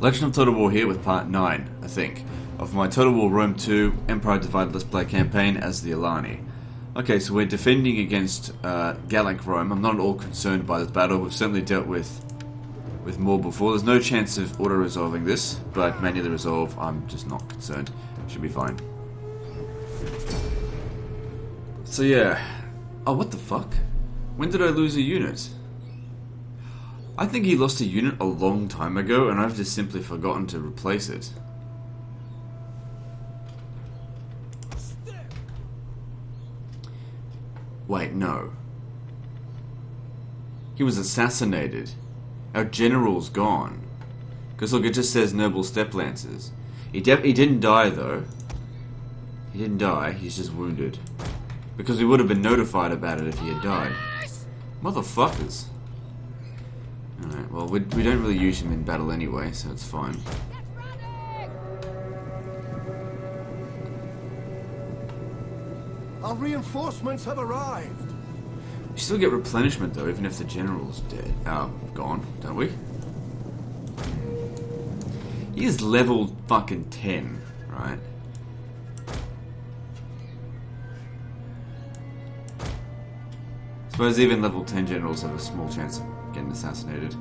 Legend of Total War here with part 9, I think, of my Total War Rome 2 Empire Divided Let's Play campaign as the Alani. Okay, so we're defending against Gallic Rome. I'm not at all concerned by this battle. We've certainly dealt with more before. There's no chance of auto-resolving this, but manually resolve, I'm just not concerned. Should be fine. So yeah. Oh, what the fuck? When did I lose a unit? I think he lost a unit a long time ago, and I've just simply forgotten to replace it. Wait, no. He was assassinated. Our general's gone. Because look, it just says Noble Step Lancers. He didn't die, though. He didn't die, he's just wounded. Because we would have been notified about it if he had died. Motherfuckers. Alright, well, we don't really use him in battle anyway, so it's fine. Our reinforcements have arrived. We still get replenishment, though, even if the general's dead. Gone, don't we? He is level fucking 10, right? Suppose even level 10 generals have a small chance of getting assassinated.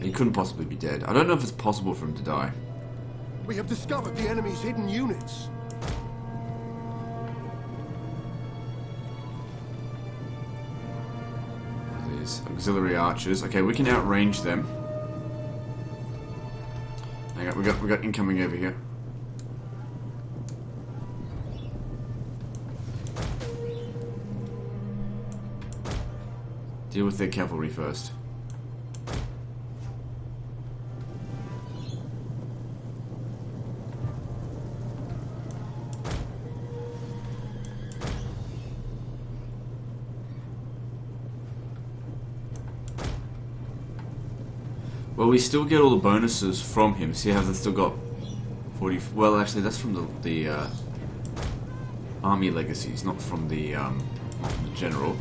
He couldn't possibly be dead. I don't know if it's possible for him to die. We have discovered the enemy's hidden units. These auxiliary archers. Okay, we can outrange them. Hang on, we got incoming over here. Deal with their cavalry first. Well, we still get all the bonuses from him. See how they've still got 40... Well, actually, that's from the army legacies, not from the general.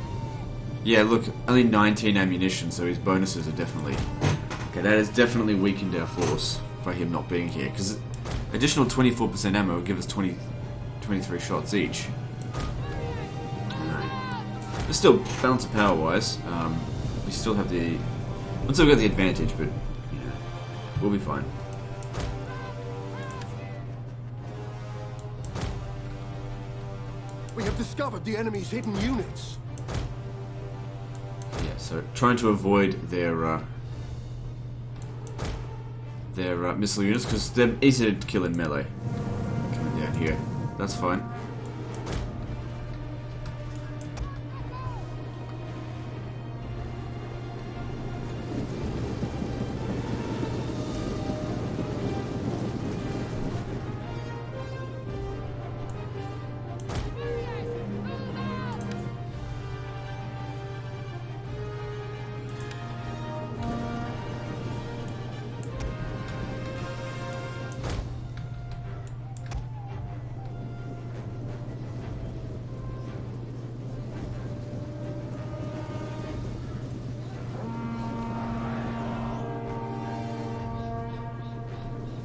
Yeah, look, only 19 ammunition, so his bonuses are definitely... Okay, that has definitely weakened our force by him not being here, because additional 24% ammo will give us 23 shots each. But still, balance of power-wise, we still have the... We've still got the advantage, but, you know, we'll be fine. We have discovered the enemy's hidden units. Yeah, so trying to avoid their missile units, because they're easy to kill in melee. Coming down here. That's fine.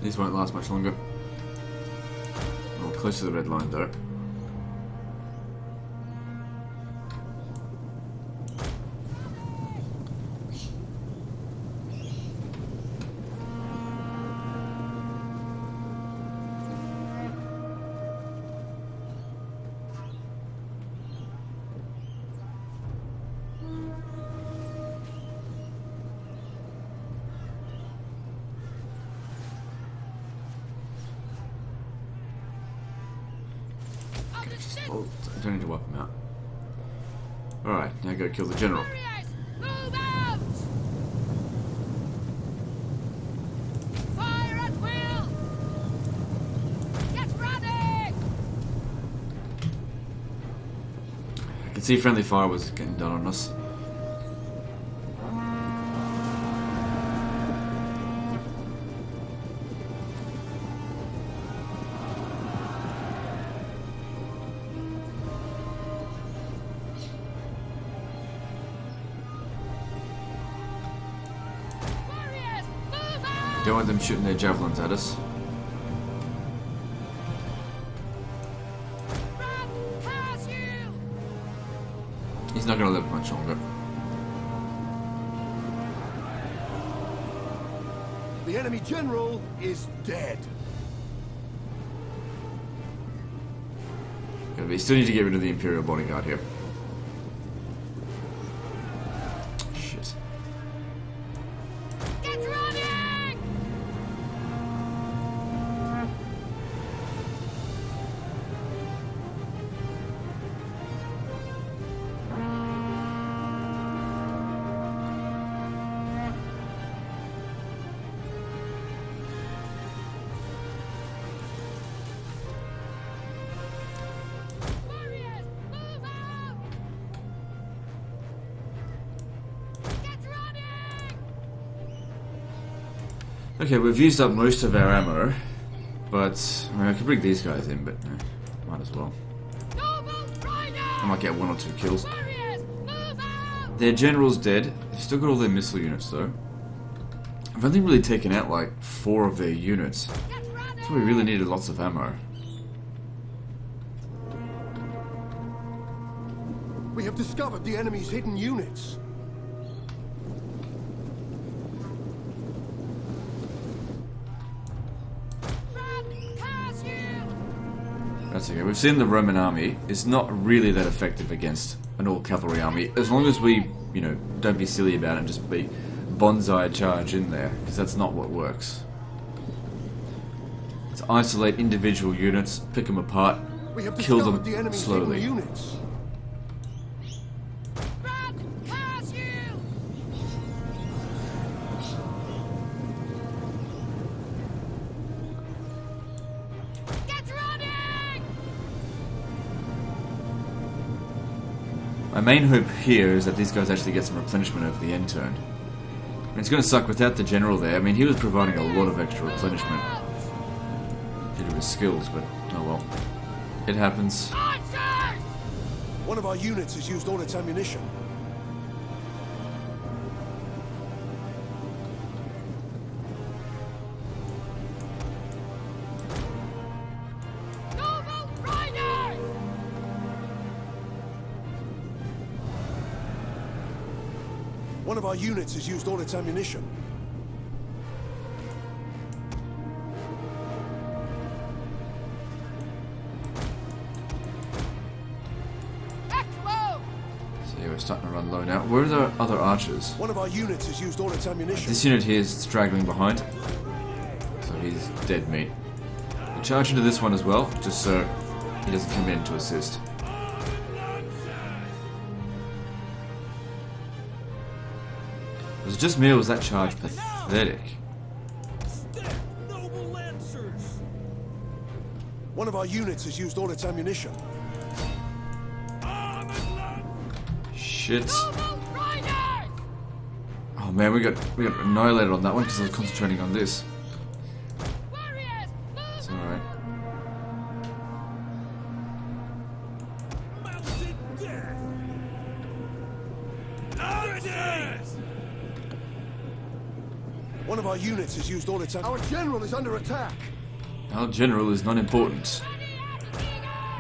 These won't last much longer. Well, close to the red line though. Oh, I don't need to wipe him out. Alright, now go kill the general. Move out! Fire at will! Get ready! I can see friendly fire was getting done on us. Don't want them shooting their javelins at us. Run! Pass you! He's not going to live much longer. The enemy general is dead. Okay, but you still need to get rid of the Imperial bodyguard here. Shit. Get running! Warriors, move out! Get running! Okay, we've used up most of our ammo, but I mean, I could bring these guys in, but might as well. Noble Riders! I might get 1 or 2 kills. Warriors, move out! Their general's dead. They've still got all their missile units, though. I've only really taken out like 4 of their units. Get running! So we really needed lots of ammo. We have discovered the enemy's hidden units. Run! Pass you! That's okay. We've seen the Roman army is not really that effective against an all-cavalry army, as long as we, you know, don't be silly about it and just be bonsai charge in there, because that's not what works. Let's isolate individual units, pick them apart, We have kill discovered them the enemy's slowly. hidden units. Run! Pass you! Get running! My main hope here is that these guys actually get some replenishment over the end turn. I mean, it's going to suck without the general there. I mean, he was providing a lot of extra replenishment due to his skills, but oh well. It happens. Archers! One of our units has used all its ammunition. Noble Riders! One of our units has used all its ammunition. Echo! So yeah, we're starting to run low now. Where are the other archers? One of our units has used all its ammunition. This unit here is straggling behind. So he's dead meat. We'll charge into this one as well, just so he doesn't come in to assist. Was it just me or was that charge pathetic? One of our units has used all its ammunition. Shit. Noble Riders! Oh man, we got annihilated on that one because I was concentrating on this. Warriors, move! It's alright. One of our units has used all its ammunition. Our general is under attack. Our general is not important.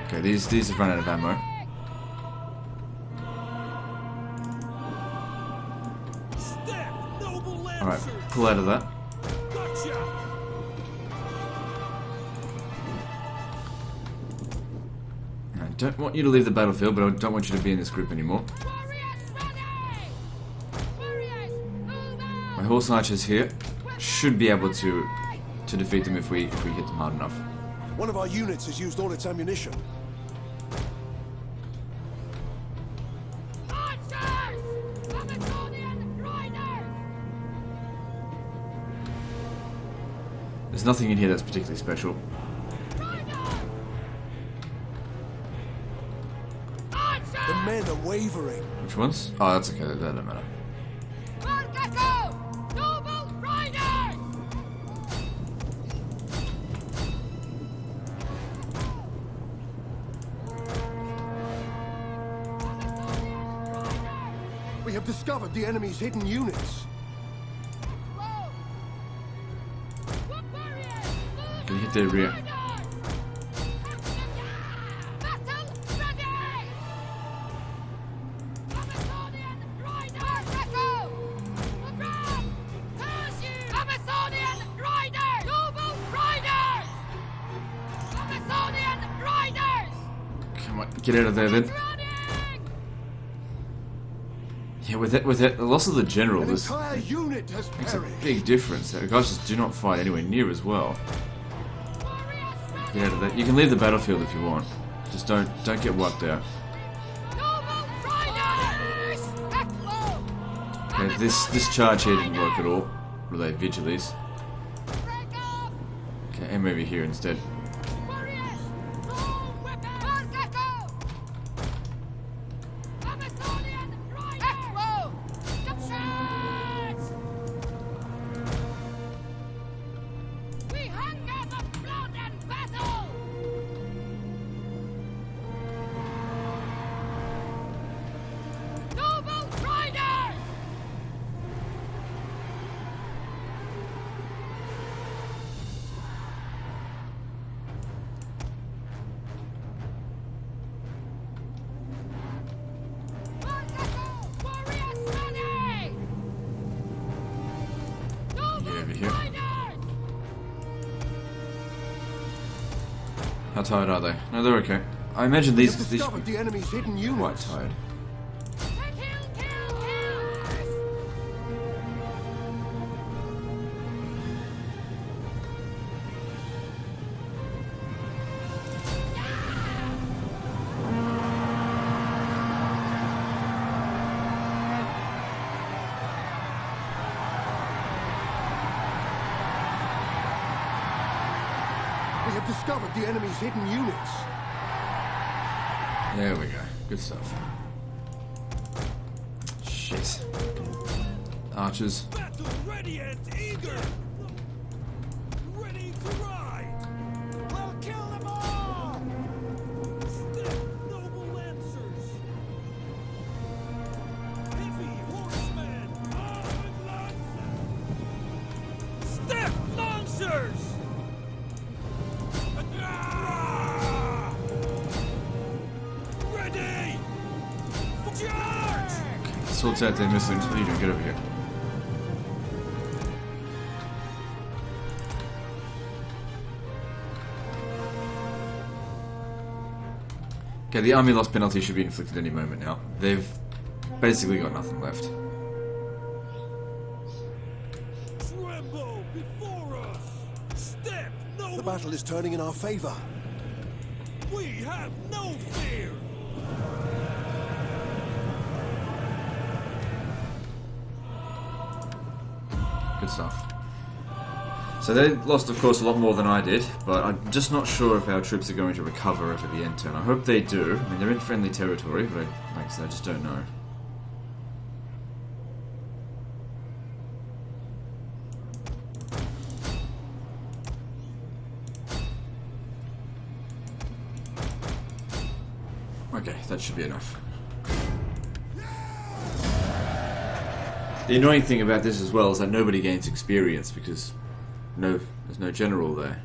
Okay, these have run out of ammo. Alright, pull out of that. I don't want you to leave the battlefield, but I don't want you to be in this group anymore. Warriors ready! Warriors, move out! My horse archers here should be able to defeat them if we hit them hard enough. One of our units has used all its ammunition. Archers! Amazonian Riders! There's nothing in here that's particularly special. Riders! The Archers! men are wavering. Which ones? Oh, that's okay. That doesn't matter. Echo! Noble Riders! We have discovered the enemy's hidden units. Whoa! Can hit their rear. Battle ready! Amazonian Riders! Echo! Grab! Pursue! Amazonian Riders! Noble Riders! Amazonian Riders! Come on, get out of there then. Running! Yeah, with the loss of the general, An this entire unit has makes a perished. big difference. The guys just do not fight anywhere near as well. Warriors ready! Get out of there. You can leave the battlefield if you want. Just don't get wiped out. Noble Riders! Echo! Okay, this charge here didn't work at all. Relay Vigiles. Break off! Okay, aim over here instead. Warriors! Roll weapons! Mark Echo! Amazonian Riders! Echo! Charge! We hunger for blood and battle! Noble Riders! Mark Echo! Warriors ready! Noble over here. Riders! How tired are they? No, they're okay. I imagine We these have should discovered be the enemy's hidden quite units. tired. Kill! We have discovered the enemy's hidden units. There we go. Good stuff. Shit. Archers. Battle ready and eager! Ready to ride! We'll kill them all! Stiff noble lancers! Heavy horsemen! Armed lancers! Stiff lancers! Ah! Ready! Charge! Swords out there, Muslims. What are you doing? Get over here. Okay, the army loss penalty should be inflicted any moment now. They've basically got nothing left. Tremble before us! Step no The battle is turning in our favor. We have no fear! Good stuff. So they lost, of course, a lot more than I did, but I'm just not sure if our troops are going to recover over the end turn. I hope they do. I mean, they're in friendly territory, but like I said, I just don't know. Okay, that should be enough. The annoying thing about this as well is that nobody gains experience because there's no general there.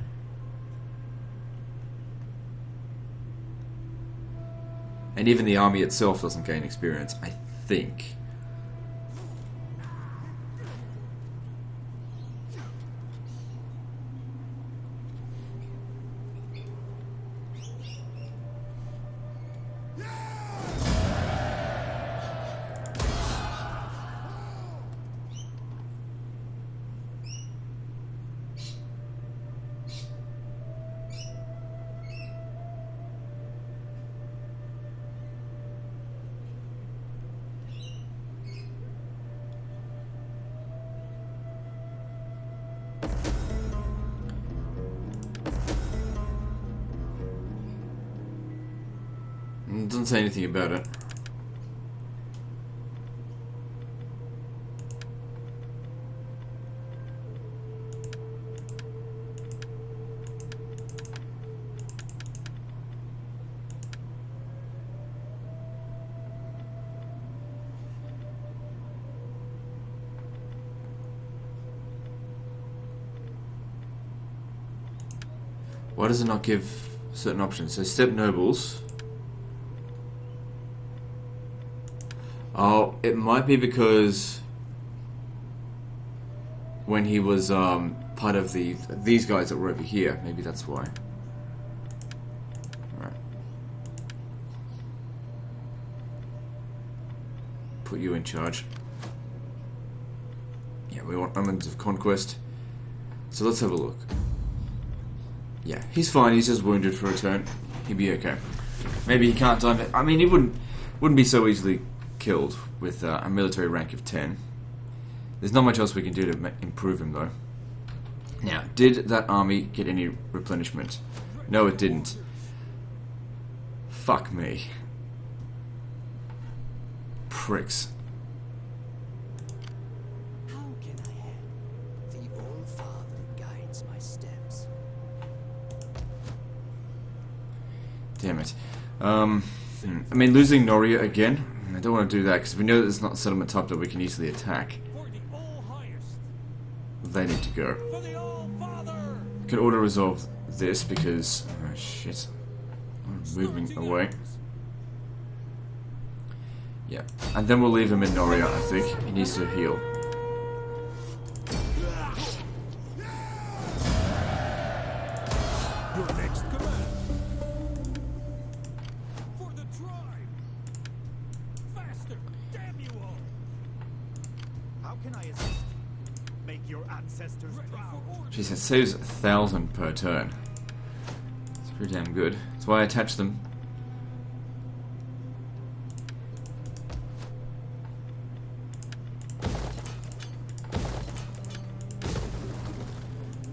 And even the army itself doesn't gain experience, I think. It doesn't say anything about it. Why does it not give certain options? So step nobles. Oh, it might be because when he was part of these guys that were over here, maybe that's why. Alright. Put you in charge. Yeah, we want omens of conquest. So let's have a look. Yeah, he's fine. He's just wounded for a turn. He'd be okay. Maybe he can't time it. I mean, he wouldn't be so easily killed with a military rank of 10. There's not much else we can do to improve him, though. Now, did that army get any replenishment? No, it didn't. Fuck me. Pricks. How can I help? The All Father guides my steps. Damn it. I mean, losing Noria again? I don't want to do that, because we know that there's not a settlement top that we can easily attack. For the All Highest. They need to go. For the All Father. We can auto-resolve this, because... oh, shit. I'm moving away. Yeah. And then we'll leave him in Noria, I think. He needs to heal. Your next command. For the tribe. Faster, damn you all. How can I assist? Make your ancestors proud. Jeez, it saves 1,000 per turn. It's pretty damn good. That's why I attach them.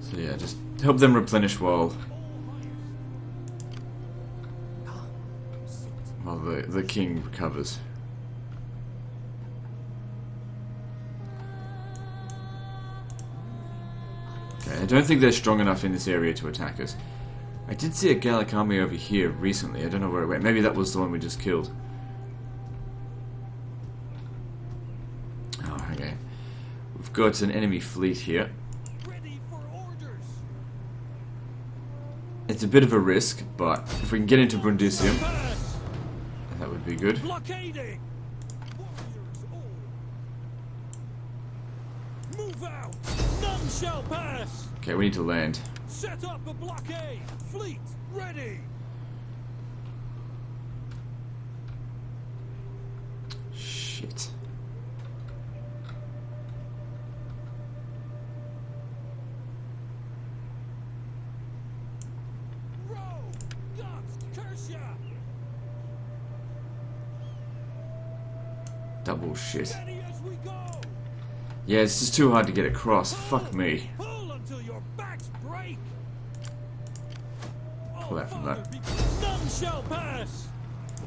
So yeah, just help them replenish while the king recovers. Okay, I don't think they're strong enough in this area to attack us. I did see a Gallic army over here recently. I don't know where it went. Maybe that was the one we just killed. Oh, okay. We've got an enemy fleet here. Ready for orders. It's a bit of a risk, but if we can get into Brundisium, that would be good. Blockading. Warriors all. Move out. None shall pass. Okay, we need to land. Set up a blockade. Fleet ready. Shit. Row. Guns. Curse ya. Double shit. Ready as we go. Yeah, it's just too hard to get across. Fuck me. Pull until your backs break. Pull that from that. None shall pass.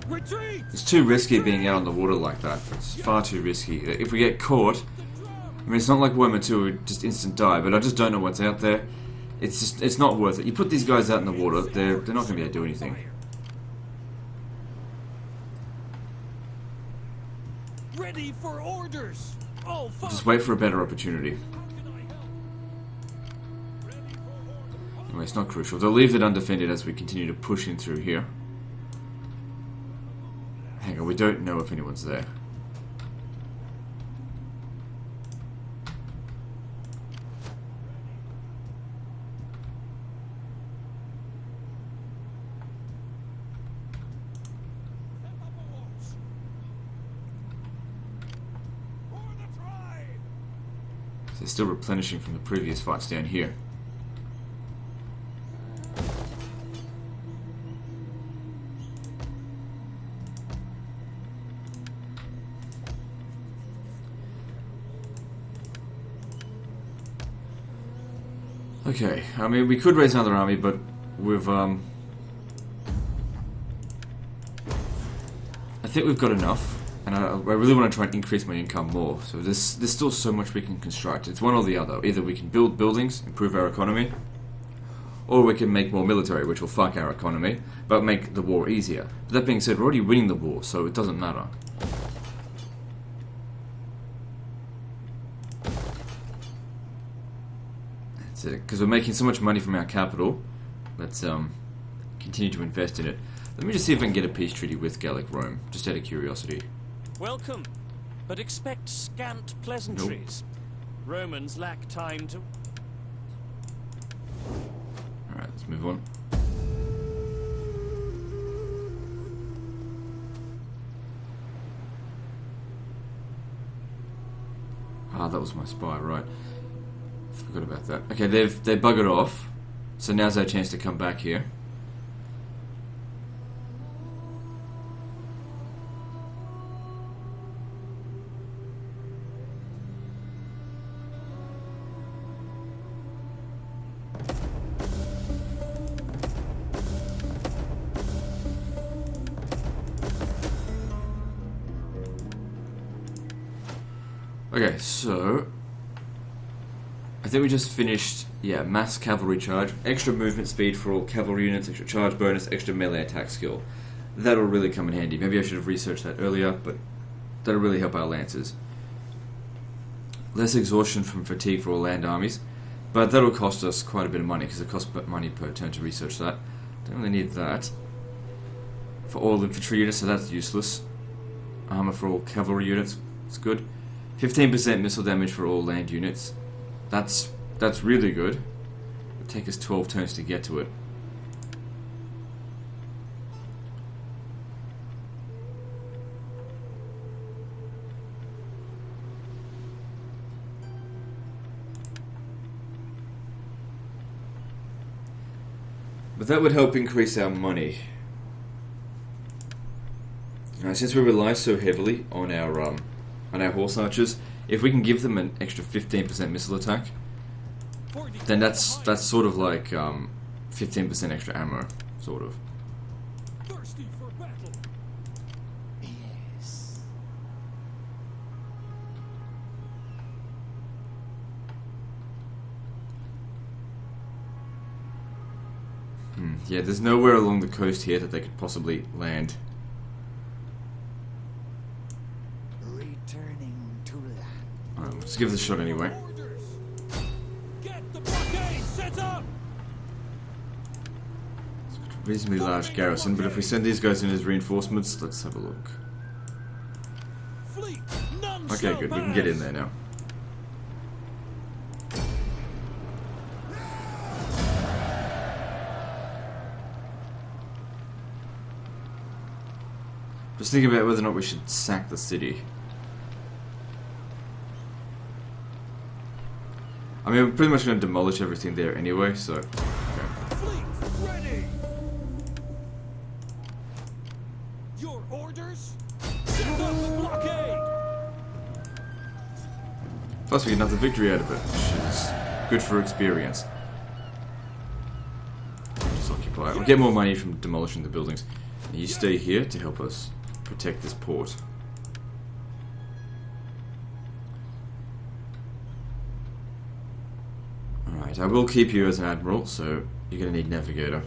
Retreat. It's too risky being out on the water like that. It's far too risky. If we get caught, I mean, it's not like Wormer 2 would just instant die, but I just don't know what's out there. It's not worth it. You put these guys out in the water, they're not going to be able to do anything. Ready for orders. All Just wait for a better opportunity. Anyway, it's not crucial. They'll leave it undefended as we continue to push in through here. Hang on, we don't know if anyone's there. They're still replenishing from the previous fights down here. Okay, I mean, we could raise another army, but we've, I think we've got enough, and I really want to try and increase my income more. So there's still so much we can construct. It's one or the other. Either we can build buildings, improve our economy, or we can make more military, which will fuck our economy, but make the war easier. But that being said, we're already winning the war, so it doesn't matter. That's it, because we're making so much money from our capital. let's continue to invest in it. Let me just see if I can get a peace treaty with Gallic Rome, just out of curiosity. Welcome, but expect scant pleasantries. Romans lack time to... Alright, let's move on. Ah, that was my spy, right. Forgot about that. Okay, they buggered off, so now's our chance to come back here. Okay, so I think we just finished, yeah, mass cavalry charge, extra movement speed for all cavalry units, extra charge bonus, extra melee attack skill. That'll really come in handy. Maybe I should have researched that earlier, but that'll really help our lancers. Less exhaustion from fatigue for all land armies, but that'll cost us quite a bit of money because it costs money per turn to research that. Don't really need that. For all infantry units, so that's useless. Armor for all cavalry units, it's good. 15% missile damage for all land units. That's really good. It'll take us 12 turns to get to it. But that would help increase our money. Now, since we rely so heavily on our horse archers, if we can give them an extra 15% missile attack, then that's sort of like 15% extra ammo, sort of. Thirsty for battle. Yes. Yeah, there's nowhere along the coast here that they could possibly land. Returning to land. Alright, let's give this a shot anyway. Orders. Get the blockade set up. Reasonably large garrison, but if we send these guys in as reinforcements, let's have a look. Fleet. None Okay, shall good, we can get in pass. there now. Just thinking about whether or not we should sack the city. I mean, we're pretty much going to demolish everything there anyway, so... Okay. Fleet ready. Your orders. Set up the blockade. Plus we get another victory out of it, which is good for experience. Just occupy it. We'll get more money from demolishing the buildings. And you stay here to help us protect this port. Alright, I will keep you as an admiral, so you're going to need navigator.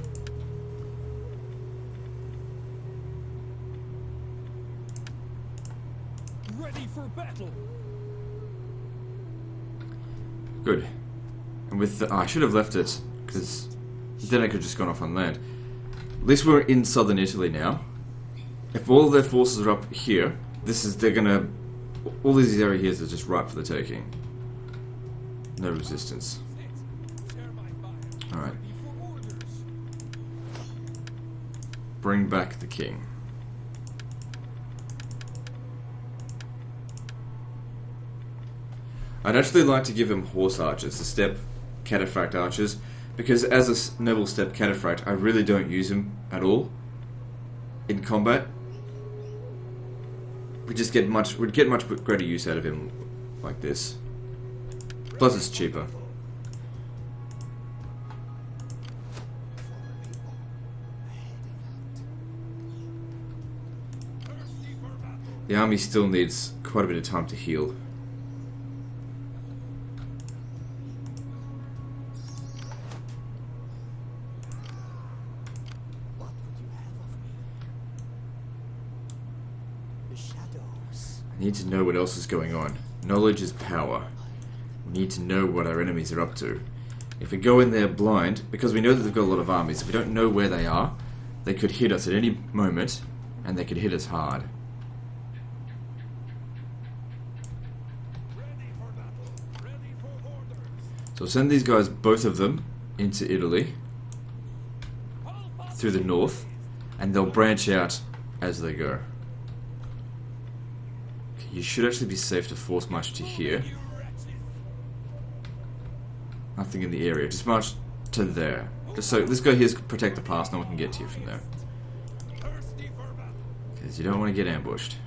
Ready for battle. Good. And with the, I should have left it, because then I could have just gone off on land. At least we're in southern Italy now. If all their forces are up here, they're gonna, all these areas are just ripe for the taking. No resistance. Share my fire. Alright. Ready for orders. Bring back the king. I'd actually like to give him horse archers, the steppe cataphract archers, because as a noble steppe cataphract, I really don't use him at all in combat. We'd get much greater use out of him like this. Plus it's cheaper. The army still needs quite a bit of time to heal. What would you have of me? The shadows. I need to know what else is going on. Knowledge is power. We need to know what our enemies are up to. If we go in there blind, because we know that they've got a lot of armies, if we don't know where they are, they could hit us at any moment, and they could hit us hard. So I'll send these guys, both of them, into Italy, through the north, and they'll branch out as they go. Okay, you should actually be safe to force march to here. Nothing in the area, just march to there. Just so this guy here's protect the pass, no one can get to you from there. Because you don't want to get ambushed.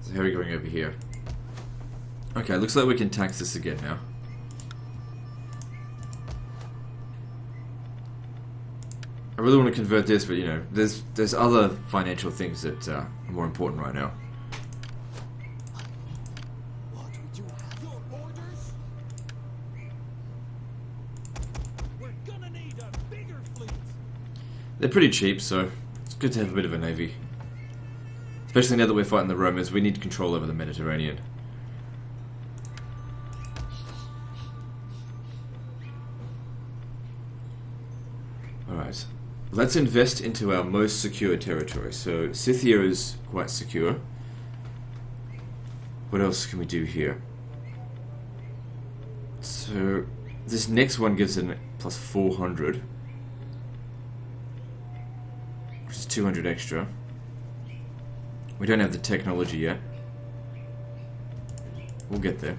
So how are we going over here? Okay, looks like we can tax this again now. I really want to convert this, but you know, there's other financial things that are more important right now. What would you have? Your orders? We're gonna need a bigger fleet. They're pretty cheap, so it's good to have a bit of a navy. Especially now that we're fighting the Romans, we need control over the Mediterranean. Alright, let's invest into our most secure territory. So Scythia is quite secure. What else can we do here? So this next one gives it plus 400, which is 200 extra. We don't have the technology yet. We'll get there.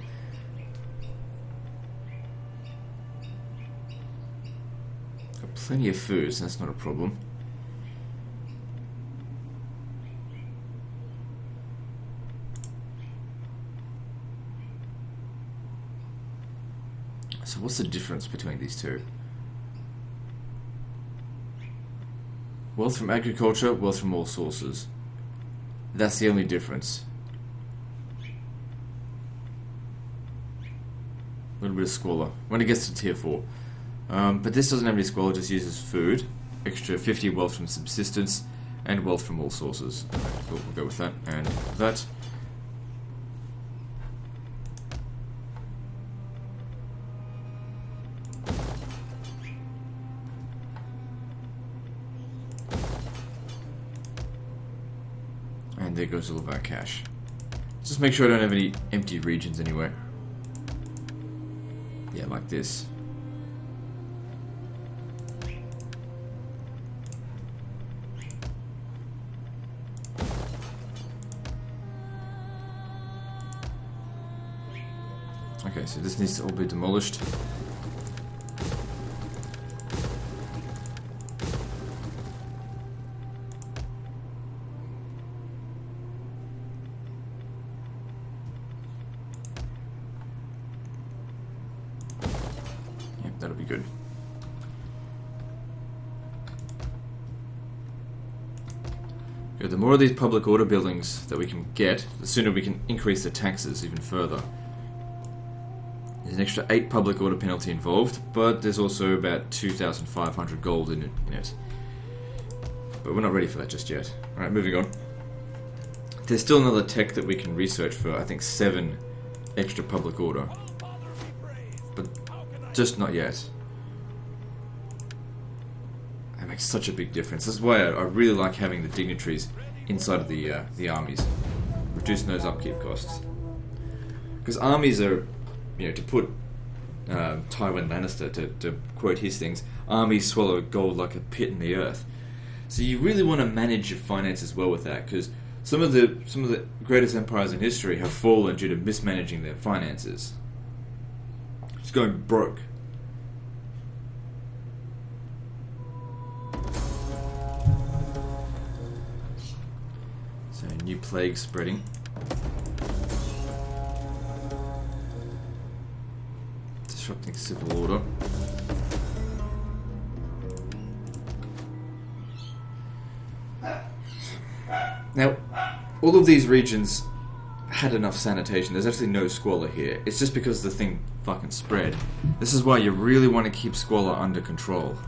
Got plenty of food, so that's not a problem. So what's the difference between these two? Wealth from agriculture, wealth from all sources. That's the only difference. A little bit of squalor when it gets to tier 4. But this doesn't have any squalor, just uses food. Extra 50 wealth from subsistence and wealth from all sources. We'll go with that and that. And there goes all of our cash. Just make sure I don't have any empty regions anywhere. Yeah, like this. Okay, so this needs to all be demolished. That'll be good. Good. The more of these public order buildings that we can get, the sooner we can increase the taxes even further. There's an extra 8 public order penalty involved, but there's also about 2,500 gold in it. But we're not ready for that just yet. Alright, moving on. There's still another tech that we can research for, I think, 7 extra public order. But just not yet. That makes such a big difference. That's why I really like having the dignitaries inside of the armies, reducing those upkeep costs. Because armies are, you know, to put Tywin Lannister to quote his things, armies swallow gold like a pit in the earth. So you really want to manage your finances well with that, because some of the greatest empires in history have fallen due to mismanaging their finances. Just going broke. So new plague spreading. Disrupting civil order. Now, all of these regions had enough sanitation. There's actually no squalor here. It's just because the thing fucking spread. This is why you really want to keep squalor under control.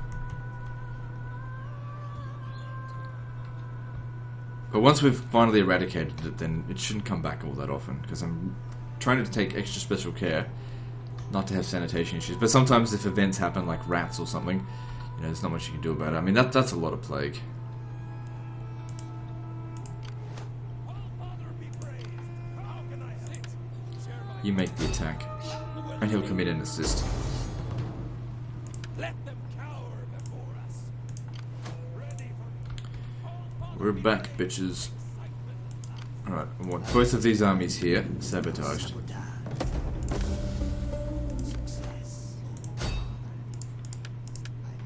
But once we've finally eradicated it, then it shouldn't come back all that often, because I'm trying to take extra special care not to have sanitation issues. But sometimes if events happen, like rats or something, you know, there's not much you can do about it. I mean, that's a lot of plague. You make the attack, and he'll come in and assist. Let them cower before us. Ready for We're back, bitches. Alright, I want both of these armies here sabotaged. Success. I like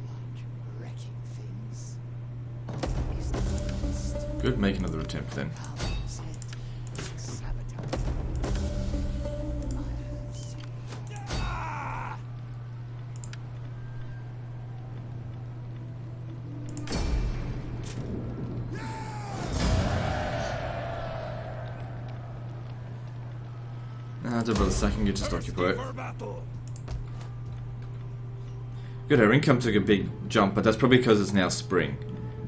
wrecking things. Is the best. Good, make another attempt then. How is it? Sabotage. I have seen. Nah, do about a second, you just occupy it. for battle. Good, our income took a big jump, but that's probably because it's now spring.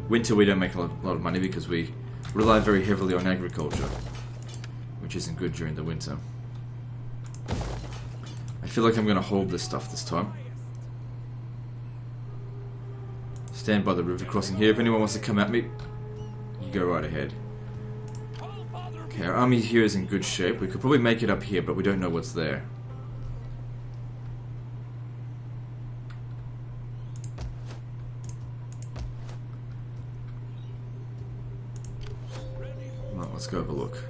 Winter we don't make a lot of money because we rely very heavily on agriculture, which isn't good during the winter. I feel like I'm going to hold this stuff this time. Stand by the river crossing here. If anyone wants to come at me, you go right ahead. Okay, our army here is in good shape. We could probably make it up here, but we don't know what's there. Well, let's go have a look.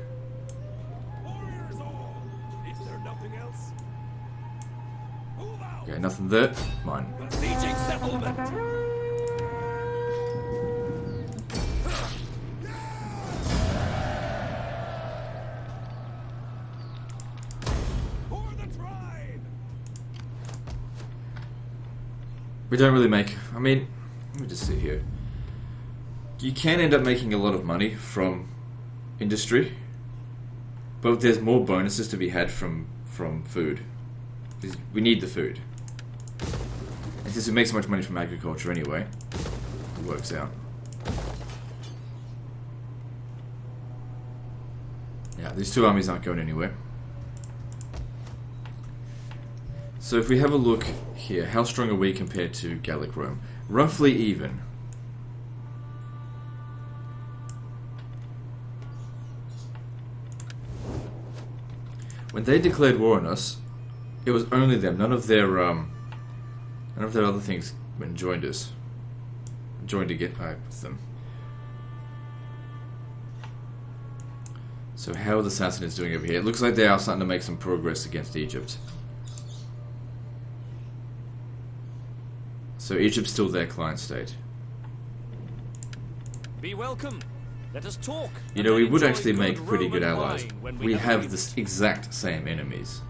Warriors all. Is there nothing else? Move out. Okay, nothing there. Mine. Besieging settlement. For the tribe. We don't really make... I mean, let me just see here. You can end up making a lot of money from industry, but there's more bonuses to be had from food. We need the food. And since we make so much money from agriculture anyway, it works out. Yeah, these two armies aren't going anywhere. So if we have a look here, how strong are we compared to Gallic Rome? Roughly even. When they declared war on us, it was only them. None of their other things went and joined us. Joined to get with them. So how are the Sassanids doing over here? It looks like they are starting to make some progress against Egypt. So Egypt's still their client state. Be welcome. Let us talk. You know, and we would enjoy actually make pretty good Roman allies. wine when We have have agreement. the exact same enemies.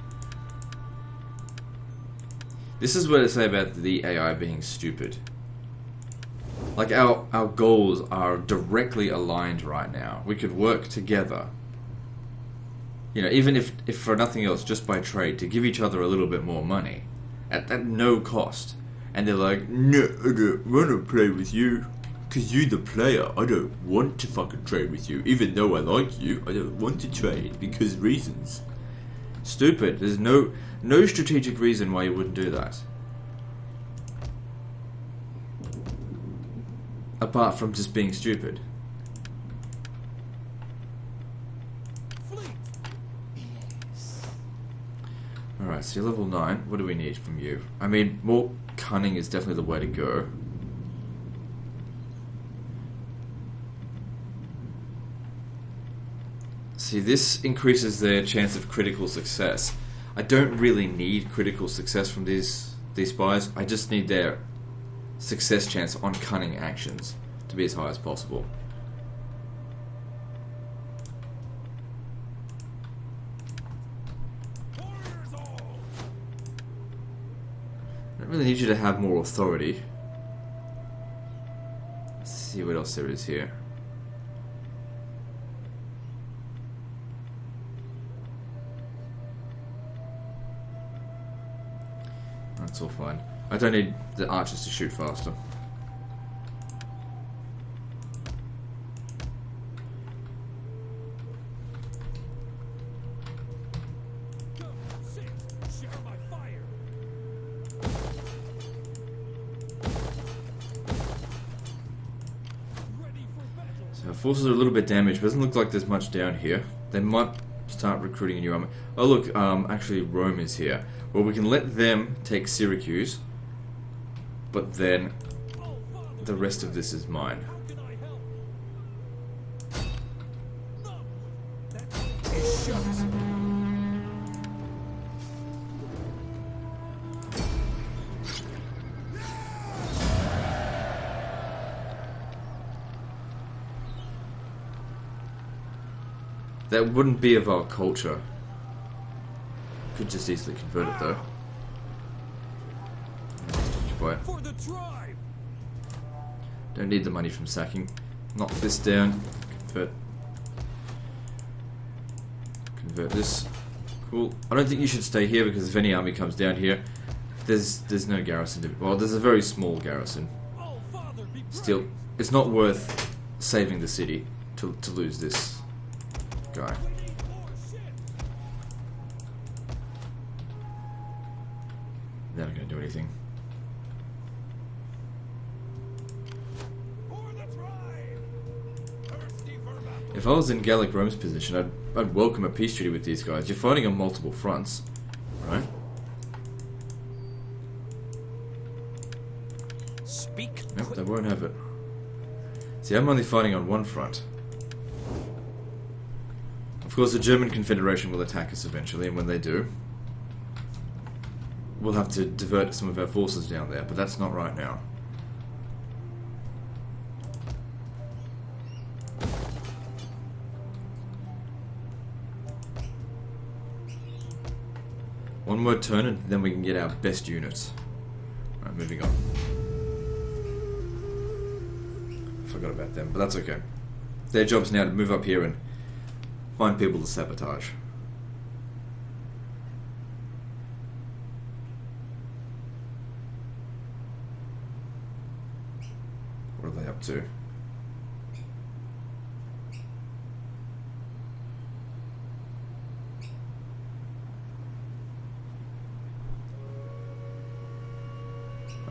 This is what I say about the AI being stupid. Like, our goals are directly aligned right now. We could work together. You know, even if for nothing else, just by trade, to give each other a little bit more money. At no cost. And they're like, no, I don't want to play with you. Because you're the player. I don't want to fucking trade with you. Even though I like you, I don't want to trade because reasons. Stupid. There's no strategic reason why you wouldn't do that. Apart from just being stupid. Fleet. Alright, so you're level 9. What do we need from you? I mean, more cunning is definitely the way to go. See, this increases their chance of critical success. I don't really need critical success from these spies. I just need their success chance on cunning actions to be as high as possible. Warriors all. I don't really need you to have more authority. Let's see what else there is here. That's all fine. I don't need the archers to shoot faster. Go, sit, share my fire. Ready for battle. So our forces are a little bit damaged, but it doesn't look like there's much down here. They might start recruiting a new army. Oh look, actually Rome is here. Well, we can let them take Syracuse, but then Oh, Father, the rest of this is mine. how can I help? No, that way is shut. That wouldn't be of our culture. Could just easily convert it though. Occupy it. For the tribe. Don't need the money from sacking. Knock this down. Convert this. Cool. I don't think you should stay here because if any army comes down here, there's no garrison to. Well, there's a very small garrison. Oh, Father, be Still, praised. it's not worth saving the city to lose this guy. We need more ships. They're not going to do anything. For the tribe. Thirsty for battle. If I was in Gallic Rome's position, I'd welcome a peace treaty with these guys. You're fighting on multiple fronts, right? Speak. Nope, they won't have it. See, I'm only fighting on one front. Of course, the German Confederation will attack us eventually, and when they do, we'll have to divert some of our forces down there, but that's not right now. One more turn, and then we can get our best units. Alright, moving on. Forgot about them, but that's okay. Their job's now to move up here and find people to sabotage. What are they up to?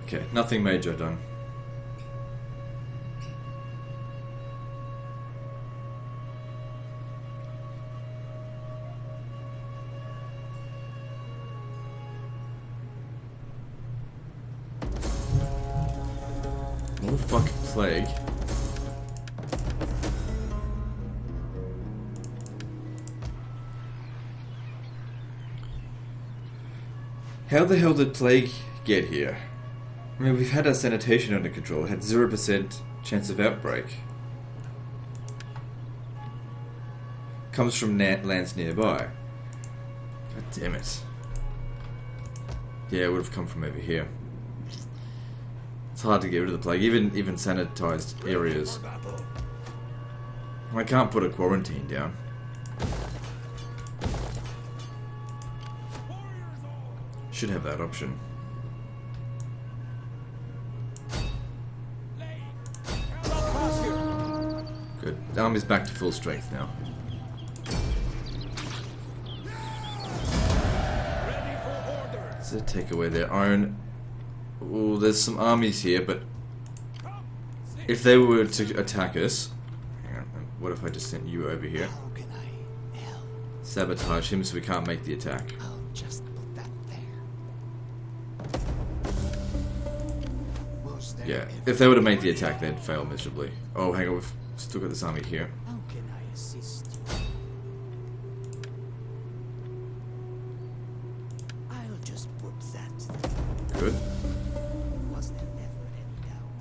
Okay, nothing major done. More fucking plague. How the hell did plague get here? I mean, we've had our sanitation under control, had 0% chance of outbreak. Comes from lands nearby. God damn it. Yeah, it would have come from over here. It's hard to get rid of the plague, even sanitized areas. For battle. I can't put a quarantine down. Warriors all. Should have that option. Lay. I'll pass you. Good. The army's back to full strength now. Ready for orders. So take away their own. Oh, there's some armies here, but Come. Sit. if they were to attack us, hang on, what if I just sent you over here? How can I help? Sabotage him so we can't make the attack. I'll just put that there. Was there Yeah, ever- if they were to make the attack, they'd fail miserably. Oh, hang on, we've still got this army here. How can I assist you? I'll just put that there. Good. Was there ever any doubt?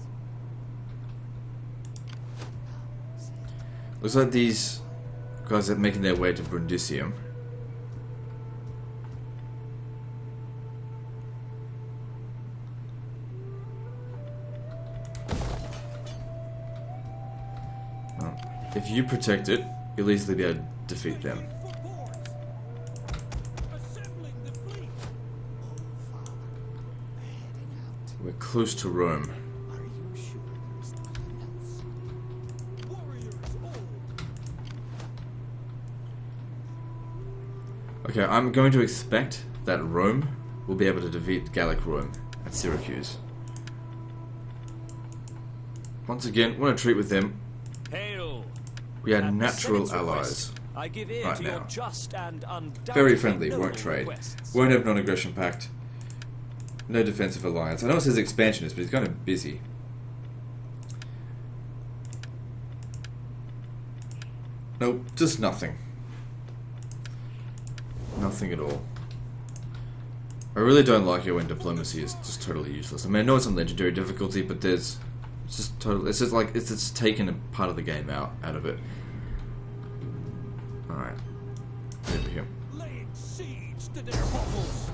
How's it? Looks like these guys are making their way to Brundisium. Well, if you protect it, you'll easily be able to defeat them. For boards. Assembling the fleet. Oh, Father, We're close to Rome. Are you sure there is nothing else? Warriors all. Okay, I'm going to expect that Rome will be able to defeat Gallic Rome at Syracuse. Once again, want to treat with them. Hail! We are At the natural Senate's allies. request, I give ear right to now. your just and undoubtedly Very friendly, noble won't trade. requests. Won't have non-aggression pact. No defensive alliance. I know it says expansionist, but he's kind of busy. Nope, just nothing. Nothing at all. I really don't like it when diplomacy is just totally useless. I mean, I know it's on legendary difficulty, but there's... It's just total... It's just like... It's just taken a part of the game out of it. Alright. Over here. Laying siege to their hovels.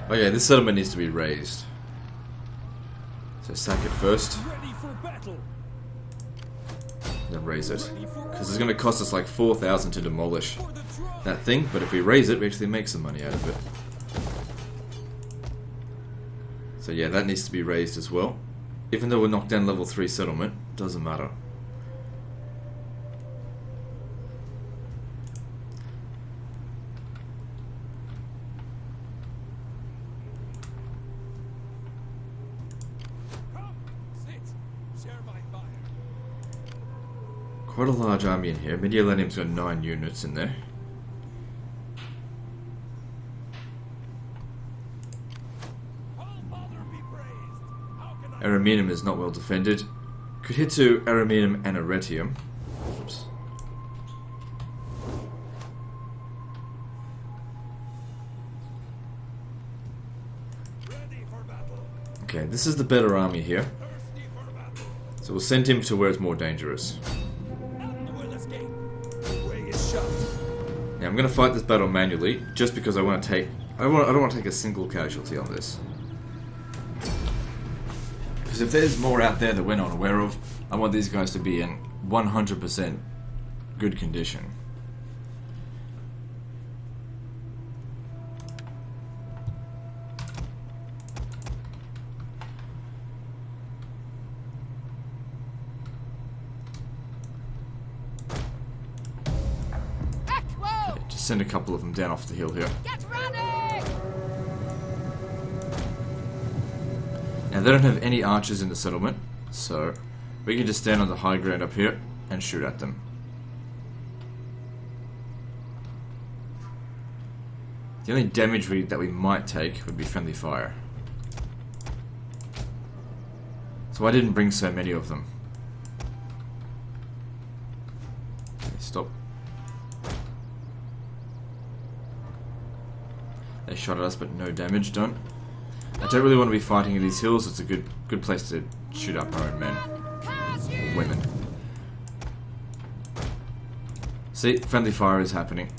Okay, this settlement needs to be raised. So sack it first, Ready for battle. then raise it. Because it's going to cost us like 4,000 to demolish For the throne. that thing, but if we raise it, we actually make some money out of it. So yeah, that needs to be raised as well. Even though we're knocked down level 3 settlement, doesn't matter. Come, sit. Share my fire. Quite a large army in here. Mediolanum's got 9 units in there. All father be praised. How can I? Ariminum is not well defended. Could hit to Ariminum and Arretium. Oops. Ready for battle. Okay, this is the better army here. Thirsty for battle. So we'll send him to where it's more dangerous. None will escape. The way is shut. Now I'm going to fight this battle manually, just because I want to take... I don't want to take a single casualty on this. Because if there's more out there that we're not aware of, I want these guys to be in 100% good condition. Echo! Just send a couple of them down off the hill here. Get ready! Now they don't have any archers in the settlement, so we can just stand on the high ground up here and shoot at them. The only damage that we might take would be friendly fire. So I didn't bring so many of them. Okay, stop. They shot at us, but no damage done. I don't really want to be fighting in these hills. It's a good place to shoot up our own men. Curse you! Women. See, friendly fire is happening.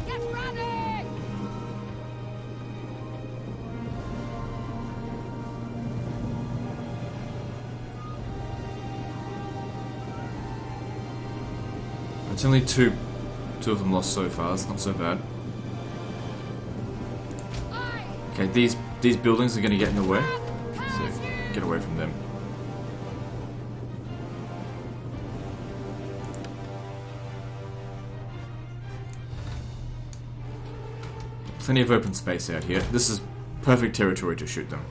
Get ready! It's only two of them lost so far. It's not so bad. I Okay, these buildings are going to get in the way, curse so you! get away from them. Plenty of open space out here. This is perfect territory to shoot them.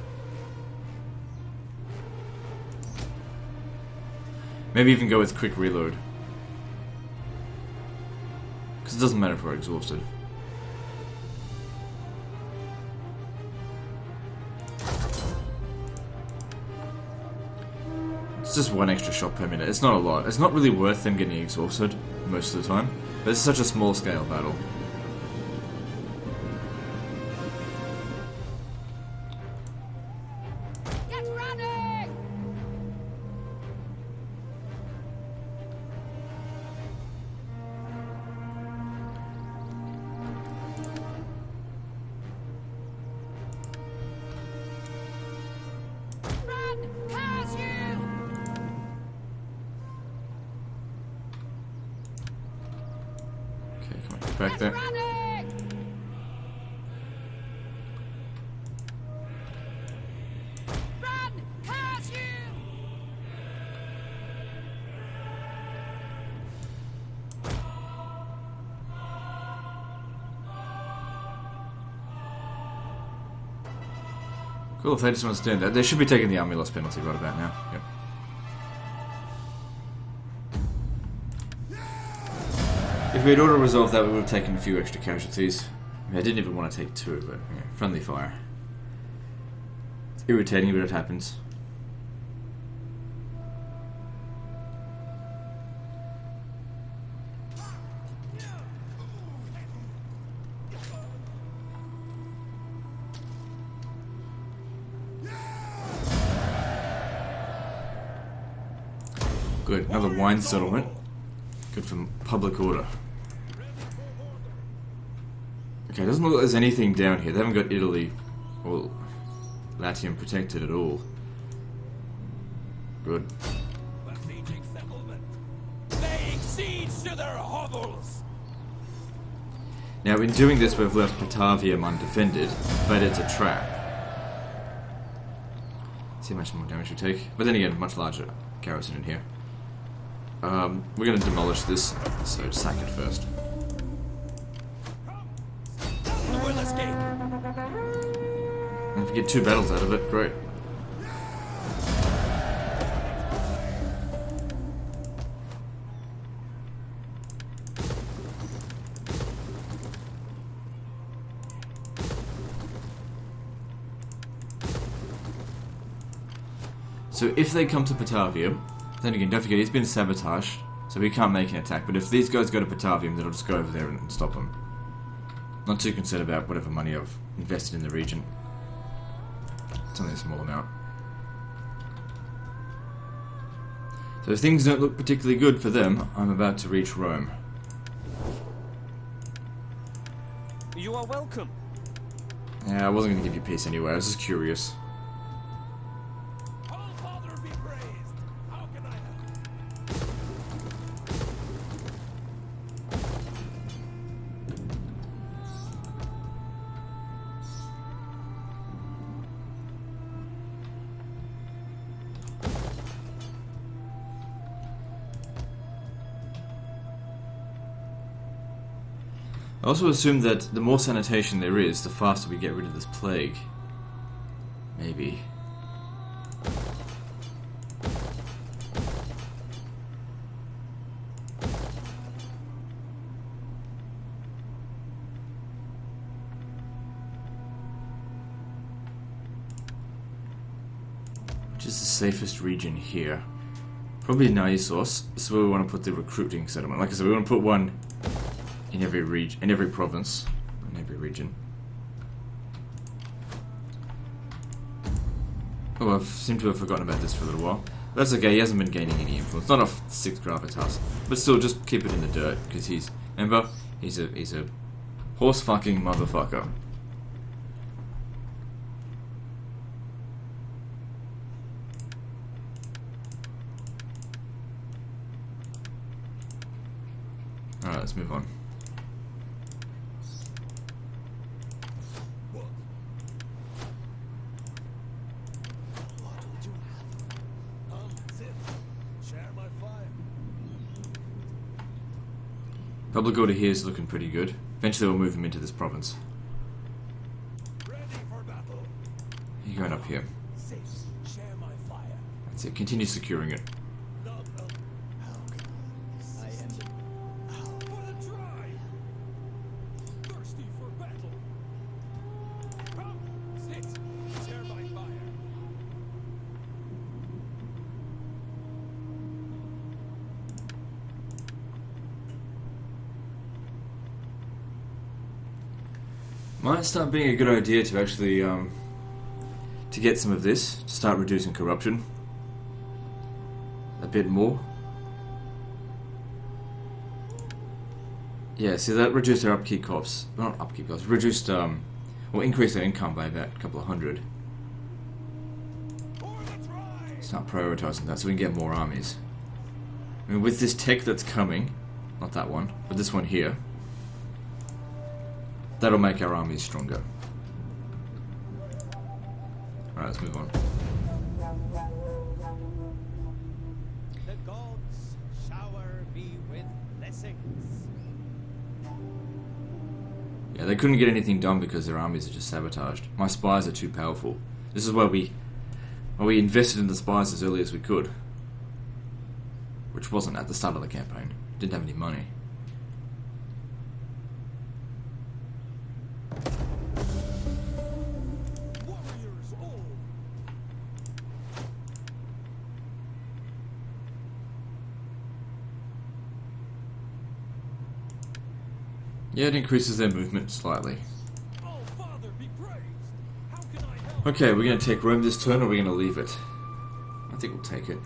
Maybe even go with quick reload. Because it doesn't matter if we're exhausted. It's just one extra shot per minute. It's not a lot. It's not really worth them getting exhausted most of the time. But it's such a small scale battle. Get ready! Okay, come on, get back there. Ready! Run! Curse you! Cool, if they just want to stand there. They should be taking the army loss penalty right about now. Yep. If we had auto-resolved that, we would have taken a few extra casualties. I mean, I didn't even want to take 2, but yeah, friendly fire. It's irritating, but it happens. Good, another wine settlement. Good for public order. Okay, it doesn't look like there's anything down here. They haven't got Italy or Latium protected at all. Good. Besieging settlement. Laying siege to their hovels. Now, in doing this, we've left Batavium undefended, but it's a trap. See how much more damage we take. But then again, much larger garrison in here. We're going to demolish this, so sack it first. We'll escape. And if we get 2 battles out of it, great. So if they come to Batavium, then again, don't forget, he's been sabotaged, so we can't make an attack. But if these guys go to Batavium, then I'll just go over there and stop them. Not too concerned about whatever money I've invested in the region. It's only a small amount. So if things don't look particularly good for them, I'm about to reach Rome. You are welcome. Yeah, I wasn't going to give you peace anyway, I was just curious. All Father be praised. How can I help? I also assume that the more sanitation there is, the faster we get rid of this plague. Maybe. Which is the safest region here? Probably Nisos. This is where we want to put the recruiting settlement. Like I said, we want to put one in every region, in every province, in every region. Oh, I seem to have forgotten about this for a little while. That's okay, he hasn't been gaining any influence. Not off 6 gravitas. But still, just keep it in the dirt, because he's... Remember? He's a horse-fucking motherfucker. Alright, let's move on. What? What would you have? Zip. Share my fire. Public order here is looking pretty good. Eventually we'll move him into this province. Ready for battle. You're going up here. Zip. Share my fire. That's it. Continue securing it. Not how can I am for the try. Thirsty for battle. Come, sit. Share my fire. Might start being a good idea to actually, to get some of this, to start reducing corruption a bit more. Yeah, see that reduced our upkeep costs, not upkeep costs, reduced, or increased our income by about a couple of hundred. For the try. Start prioritizing that so we can get more armies. I mean, with this tech that's coming, not that one, but this one here, That'll make our armies stronger. Alright, let's move on. The gods shower me with blessings. Yeah, they couldn't get anything done because their armies are just sabotaged. My spies are too powerful. This is why we invested in the spies as early as we could. Which wasn't at the start of the campaign. Didn't have any money. Warriors all. Yeah, it increases their movement slightly. Oh, Father, be praised. How can I help? Okay, we're going to take Rome this turn or we're going to leave it? I think we'll take it.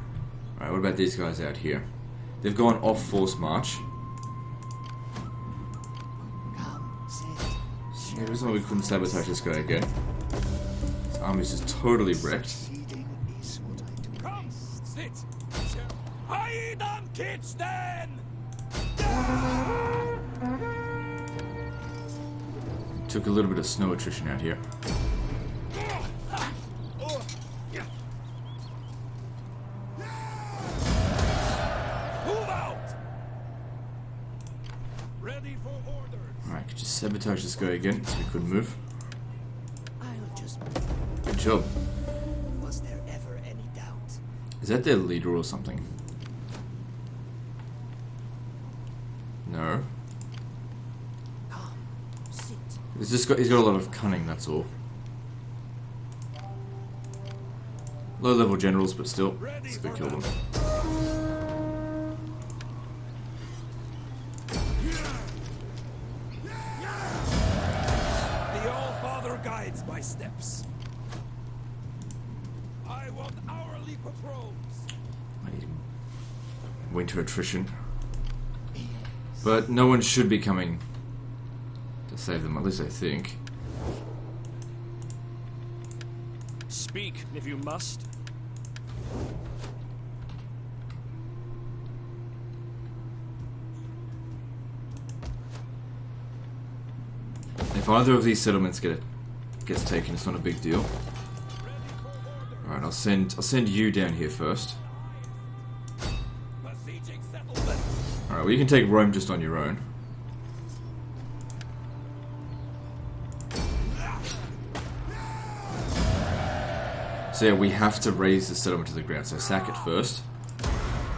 Alright, what about these guys out here? They've gone off force march. Come, sit. Yeah, reason why we couldn't sabotage this guy again. His army's just totally wrecked. Succeeding is what I do Come, best. sit. Hide on kids then. Took a little bit of snow attrition out here. Move out. Ready for orders. Alright, could you sabotage this guy again so we couldn't move? I'll just. Good job. Was there ever any doubt? Is that their leader or something? No. Come, sit. He's got a lot of cunning, that's all. Low level generals, but still, let's go kill them. The All-Father guides my steps. I want hourly patrols. Winter attrition. But no one should be coming to save them, at least I think. Speak if you must. If either of these settlements gets taken, it's not a big deal. Alright, I'll send you down here first. Besieging settlement. Alright, well you can take Rome just on your own. So yeah, we have to raise the settlement to the ground, so sack it first.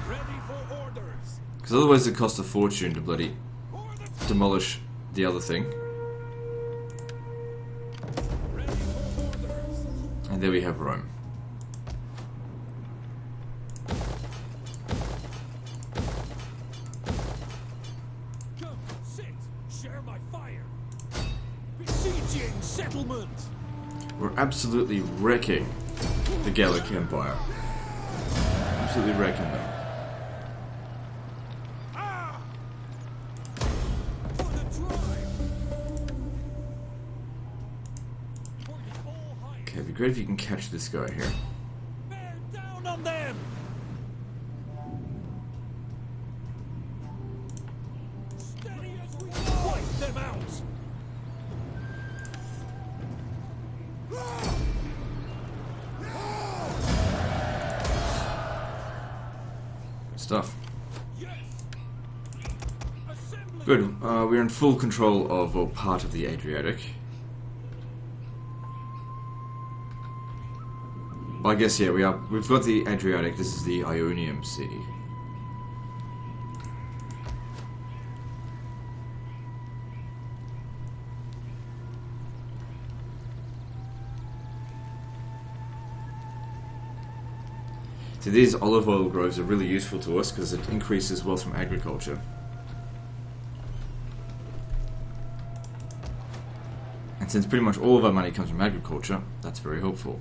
Ready for orders. Because otherwise it costs a fortune to bloody For the demolish the other thing. ready for orders. And there we have Rome. Come, sit. Share my fire. Besieging settlement. We're absolutely wrecking the Gallic Empire. Absolutely wrecking them. Ah! For the tribe. For the all high. Okay, it'd be great if you can catch this guy here. Bear down on them. Steady as we go. Wipe them out. Good stuff. Yes. Assembly. Good. We're in full control of, or part of the Adriatic. Well, I guess, yeah, we are. We've got the Adriatic. This is the Ionian Sea. So these olive oil groves are really useful to us because it increases wealth from agriculture. And since pretty much all of our money comes from agriculture, that's very helpful.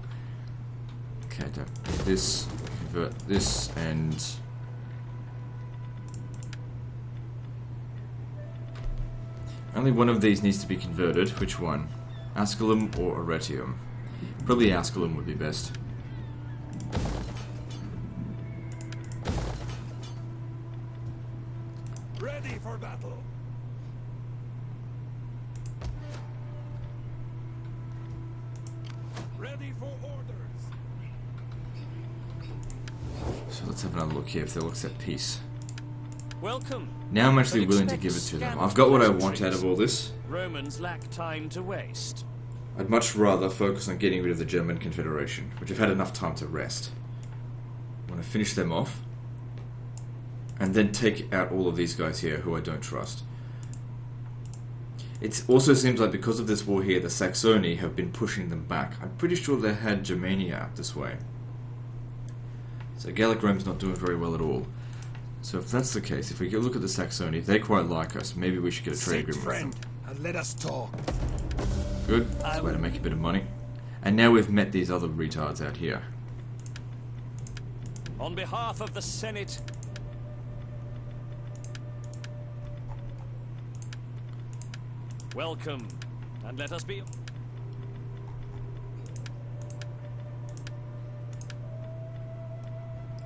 Okay, don't do this, convert this, and... only one of these needs to be converted. Which one? Asculum or Arretium? Probably Asculum would be best. Ready for battle. for orders. So let's have another look here if they'll accept peace. Welcome. Now I'm actually But willing to expect give it to them. scant I've got what I want out pleasantries. of all this. Romans lack time to waste. I'd much rather focus on getting rid of the German Confederation, which have had enough time to rest. I want to finish them off, and then take out all of these guys here who I don't trust. It also seems like because of this war here, the Saxony have been pushing them back. I'm pretty sure they had Germania out this way. So Gallic Rome's not doing very well at all. So if that's the case, if we go look at the Saxony, they quite like us. Maybe we should get a trade Sit, agreement friend, with them. and let us talk. Good. That's a way to make a bit of money. And now we've met these other retards out here. On behalf of the Senate, welcome, and let us be...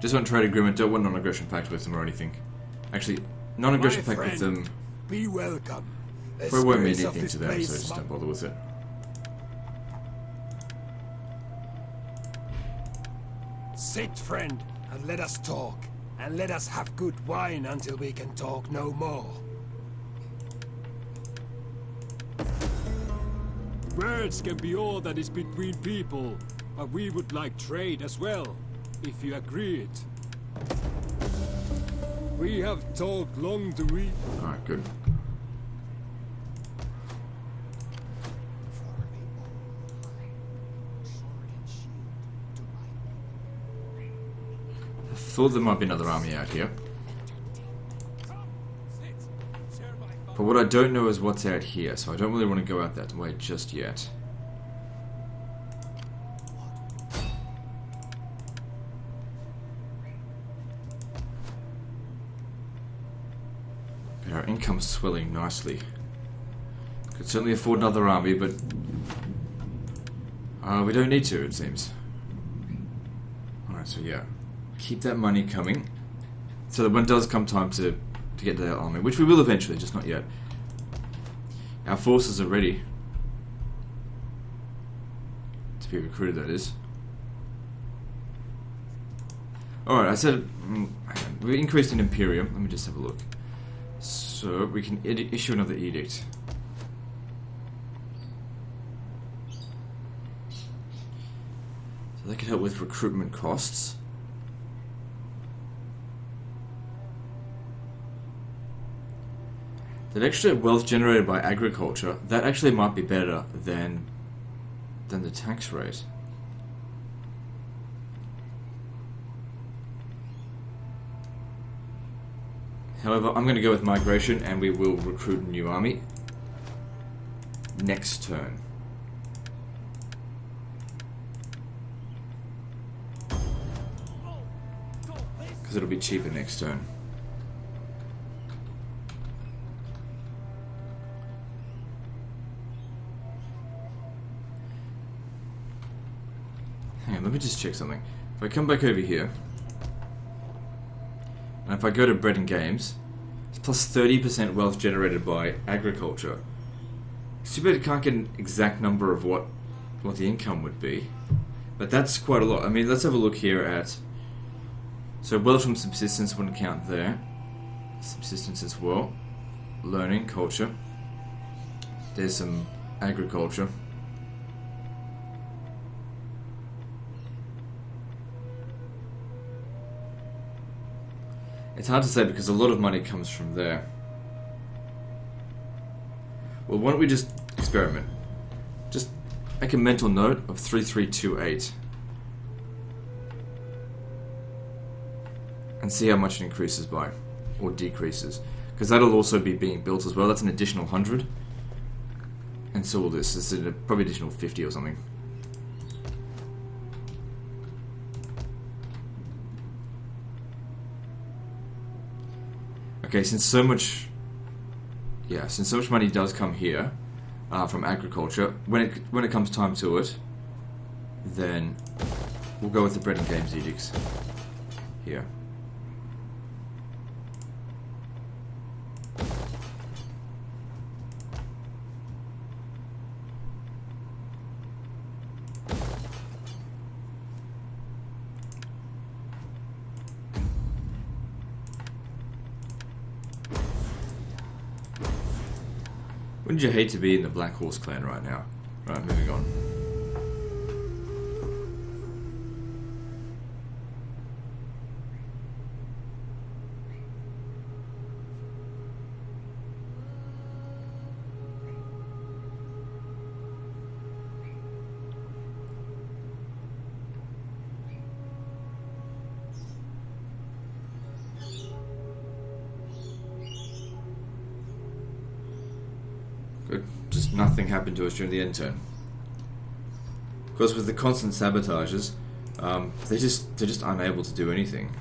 Just want trade agreement, don't want non-aggression pact with them or anything. Actually, non-aggression My pact with friend, them Be welcome. probably won't mean Spirits of anything this to them, so place just don't bother with it. Sit, friend, and let us talk. And let us have good wine until we can talk no more. Words can be all that is between people, but we would like trade as well, if you agree it. We have talked long to read. Alright, good. I thought there might be another army out here. But what I don't know is what's out here, so I don't really want to go out that way just yet. But our income's swelling nicely. Could certainly afford another army, but we don't need to, it seems. Alright, so yeah. Keep that money coming. So that when it does come time to get to that army, which we will eventually, just not yet. Our forces are ready. To be recruited, that is. Alright, I said... we increased in Imperium. Let me just have a look. So, we can issue another edict. So that could help with recruitment costs. That extra wealth generated by agriculture, that actually might be better than the tax rate. However, I'm going to go with migration and we will recruit a new army next turn. Because it'll be cheaper next turn. Hang on, let me just check something. If I come back over here, and if I go to bread and games, it's plus 30% wealth generated by agriculture. It's too bad I can't get an exact number of what the income would be. But that's quite a lot. I mean, let's have a look here at... So wealth from subsistence wouldn't count there. Subsistence as well. Learning, culture. There's some agriculture. It's hard to say because a lot of money comes from there. Well, why don't we just experiment? Just make a mental note of 3328. And see how much it increases by. Or decreases. Because that'll also be being built as well. That's an additional 100. And so will this. This is probably additional 50 or something. Okay, since so much money does come here from agriculture, when it comes time to it, then we'll go with the bread and games edicts here. Wouldn't you hate to be in the Black Horse clan right now? Right, moving on. Good. Just nothing happened to us during the end turn. Of course, with the constant sabotages, they're just unable to do anything.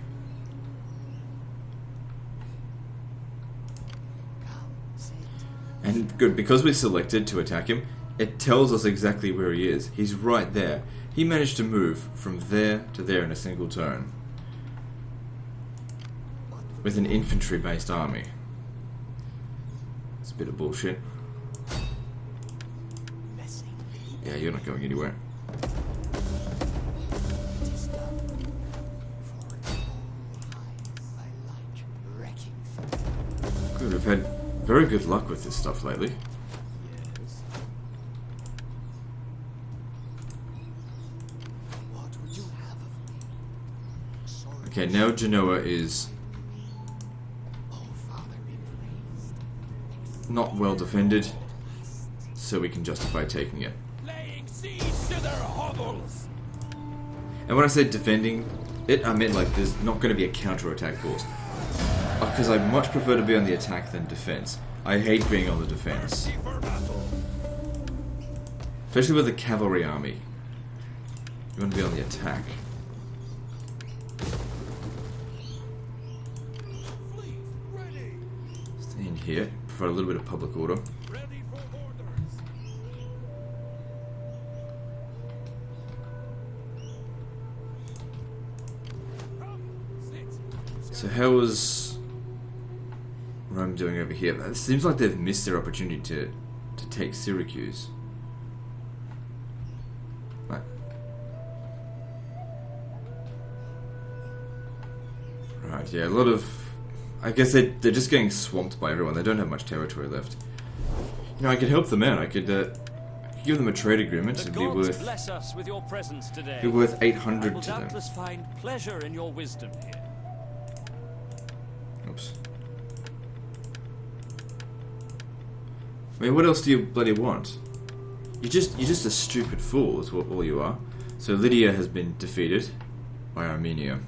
And good, because we selected to attack him, it tells us exactly where he is. He's right there. He managed to move from there to there in a single turn. With an infantry-based army. It's a bit of bullshit. Yeah, you're not going anywhere. Good, we've had very good luck with this stuff lately. Okay, now Genoa is not well defended, so we can justify taking it. And when I said defending it, I meant like there's not going to be a counter-attack force. Because I much prefer to be on the attack than defense. I hate being on the defense. Especially with a cavalry army. You want to be on the attack. Stay in here, provide a little bit of public order. So how is Rome doing over here? It seems like they've missed their opportunity to take Syracuse. Right. Right, yeah, a lot of... I guess they're just getting swamped by everyone. They don't have much territory left. You know, I could help them out. I could give them a trade agreement. It'd be worth... bless us with your presence today. Be worth 800 will to them. doubtless find pleasure in your wisdom here. Oops. I mean, what else do you bloody want? You're just a stupid fool, is what all you are. So Lydia has been defeated by Armenia.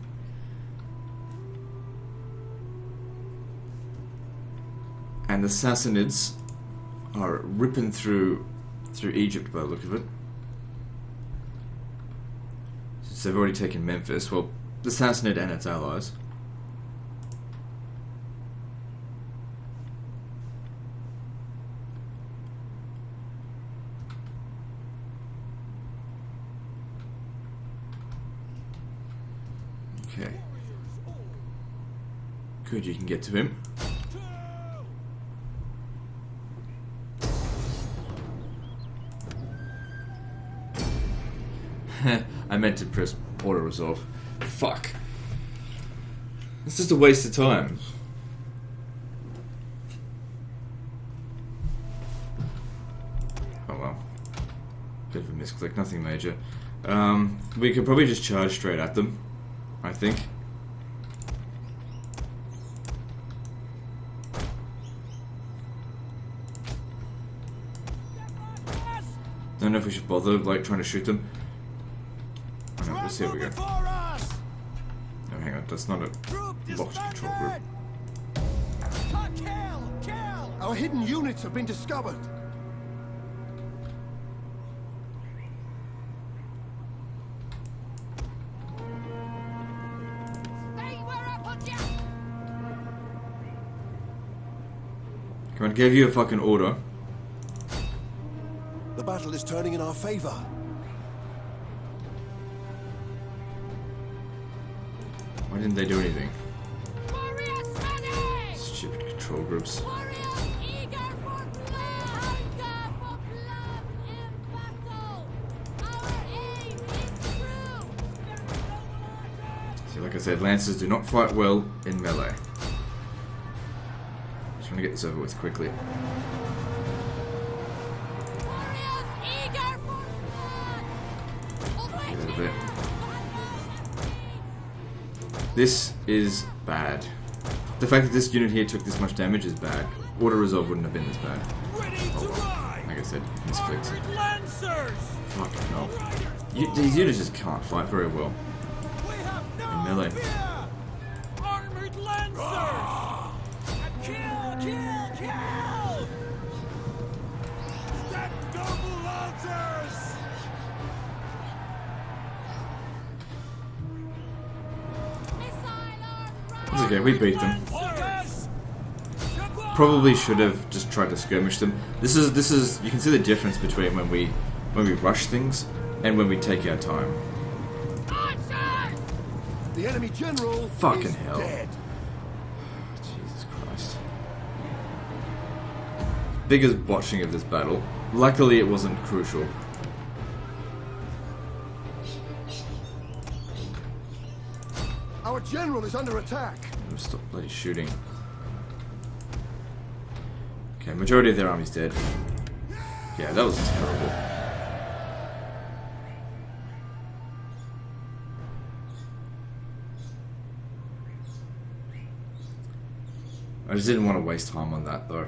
And the Sassanids are ripping through Egypt by the look of it. Since they've already taken Memphis, well, the Sassanid and its allies. Okay. Good, you can get to him. I meant to press auto resolve. Fuck. It's just a waste of time. Oh well. Bit of a misclick, nothing major. We could probably just charge straight at them, I think. Don't know if we should bother, like, trying to shoot them. Oh, no, let's see how we go. No, hang on, that's not a locked control group. Our hidden units have been discovered. Stay where I put you! Come on, gave you a fucking order. The battle is turning in our favor. Why didn't they do anything? Warriors ready! Stupid control groups. Warriors eager for blood! Hunger for blood in battle! Our aim is true! See, like I said, Lancers do not fight well in melee. Just want to get this over with quickly. This is bad. The fact that this unit here took this much damage is bad. Auto resolve wouldn't have been this bad. Ready to ride! Like I said, misclicked. Armored Lancers! Fucking hell. These units just can't fight very well. We have no In melee. fear! Armored Lancers! Kill! Kill! Kill! Step double lancers! It's okay, we beat them. Lancers! Probably should have just tried to skirmish them. This is you can see the difference between when we rush things and when we take our time. Archers! The enemy general Fucking is hell. dead. Jesus Christ. Biggest botching of this battle. Luckily it wasn't crucial. Our general is under attack. Stop bloody shooting. Okay, majority of their army's dead. Yeah, that was terrible. I just didn't want to waste time on that though.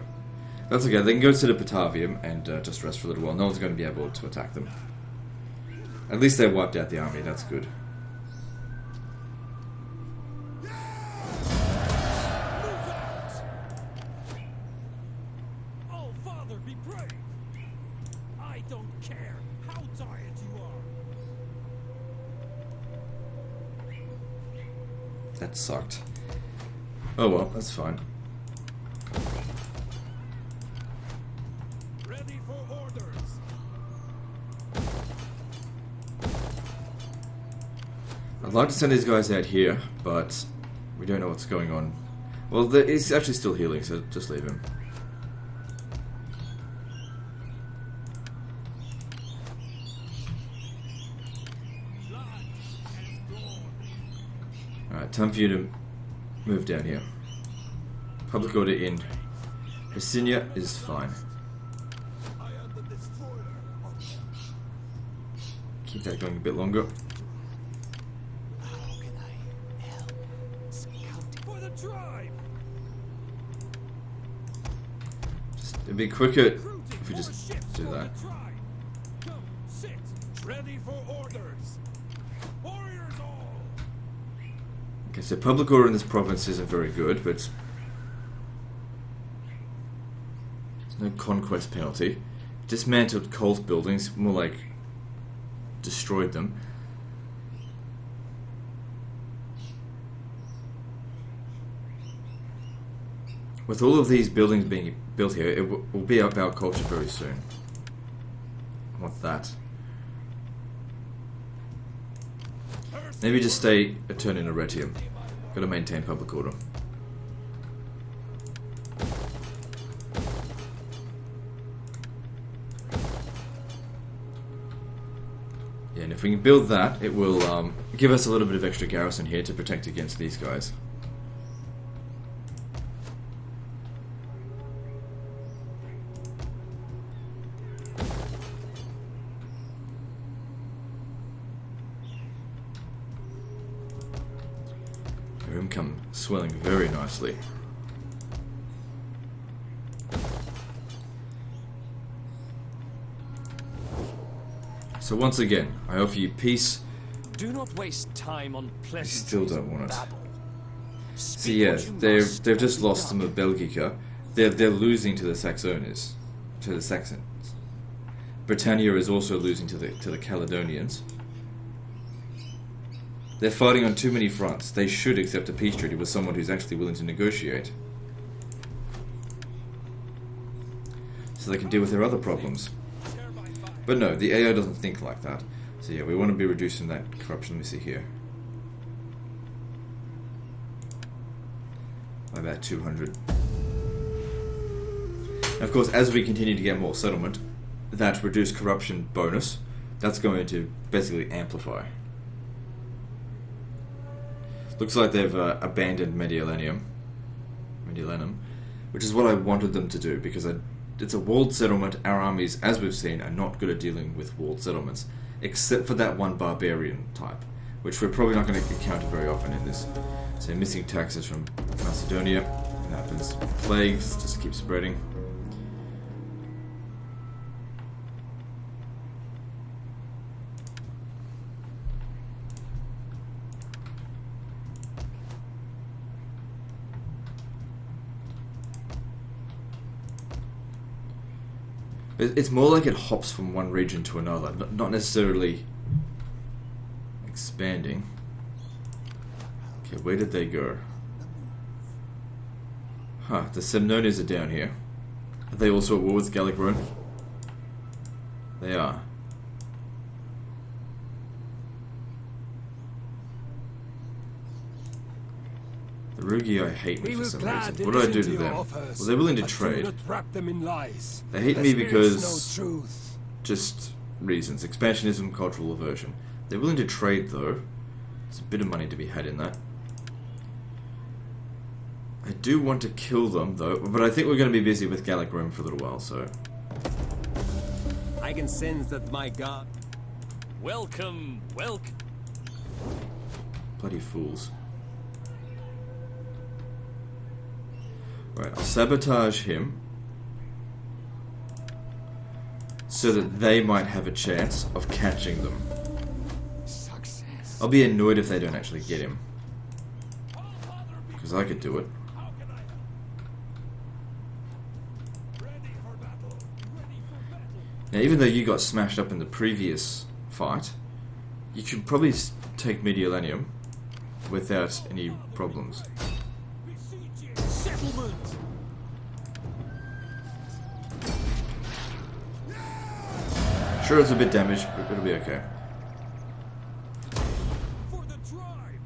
That's okay, they can go to the Batavium and just rest for a little while. No one's going to be able to attack them. At least they wiped out the army, that's good. Oh, Father, be brave! I don't care how tired you are. That sucked. Oh well, that's fine. Ready for orders. I'd like to send these guys out here, but we don't know what's going on. Well, he's actually still healing, so just leave him. Alright, time for you to move down here. Public order in. Hessinia is fine. I am the destroyer of Keep that going a bit longer. How can I help? Scouting. for the tribe. It'd be quicker Recruiting if we more just ships do for that. the tribe. Come, sit. Ready for orders. Warriors all. Okay, so public order in this province isn't very good, but there's no conquest penalty. Dismantled cult buildings, more like destroyed them. With all of these buildings being built here, it will be up our culture very soon. What's that? Maybe just stay a turn in Arretium. Gotta maintain public order. Yeah, and if we can build that, it will give us a little bit of extra garrison here to protect against these guys. Your income swelling very nicely. So once again, I offer you peace. Do not waste time on I pleasantries still don't and want it. babble. So Speak yeah, what you must they've and just be lost some done. of Belgica. They're losing to the Saxones, to the Saxons. Britannia is also losing to the Caledonians. They're fighting on too many fronts. They should accept a peace treaty with someone who's actually willing to negotiate, so they can deal with their other problems. But no, the AI doesn't think like that. So yeah, we want to be reducing that corruption. Let me see here. By about 200. And of course, as we continue to get more settlement, that reduced corruption bonus, that's going to basically amplify. Looks like they've abandoned Mediolanum, which is what I wanted them to do, because it's a walled settlement. Our armies, as we've seen, are not good at dealing with walled settlements, except for that one barbarian type. which we're probably not going to encounter very often in this. So missing taxes from Macedonia, and happens. Plagues just keep spreading. It's more like it hops from one region to another, not necessarily expanding. Okay, where did they go? Huh, the Semnones are down here. Are they also at war with Gallic Rome? They are. The Rugii hate me for some reason. What do I do to them? Well, they're willing to trade. They hate me because just reasons. Expansionism, cultural aversion. They're willing to trade though. There's a bit of money to be had in that. I do want to kill them though, but I think we're going to be busy with Gallic Rome for a little while, so... I can sense that my god... Welcome, welcome. Bloody fools. Right, I'll sabotage him so that they might have a chance of catching them. Success. I'll be annoyed if they don't actually get him, because I could do it. Now, even though you got smashed up in the previous fight, you could probably take Mediolanum without any problems. Settlement. Sure, it's a bit damaged, but it'll be okay. For the tribe.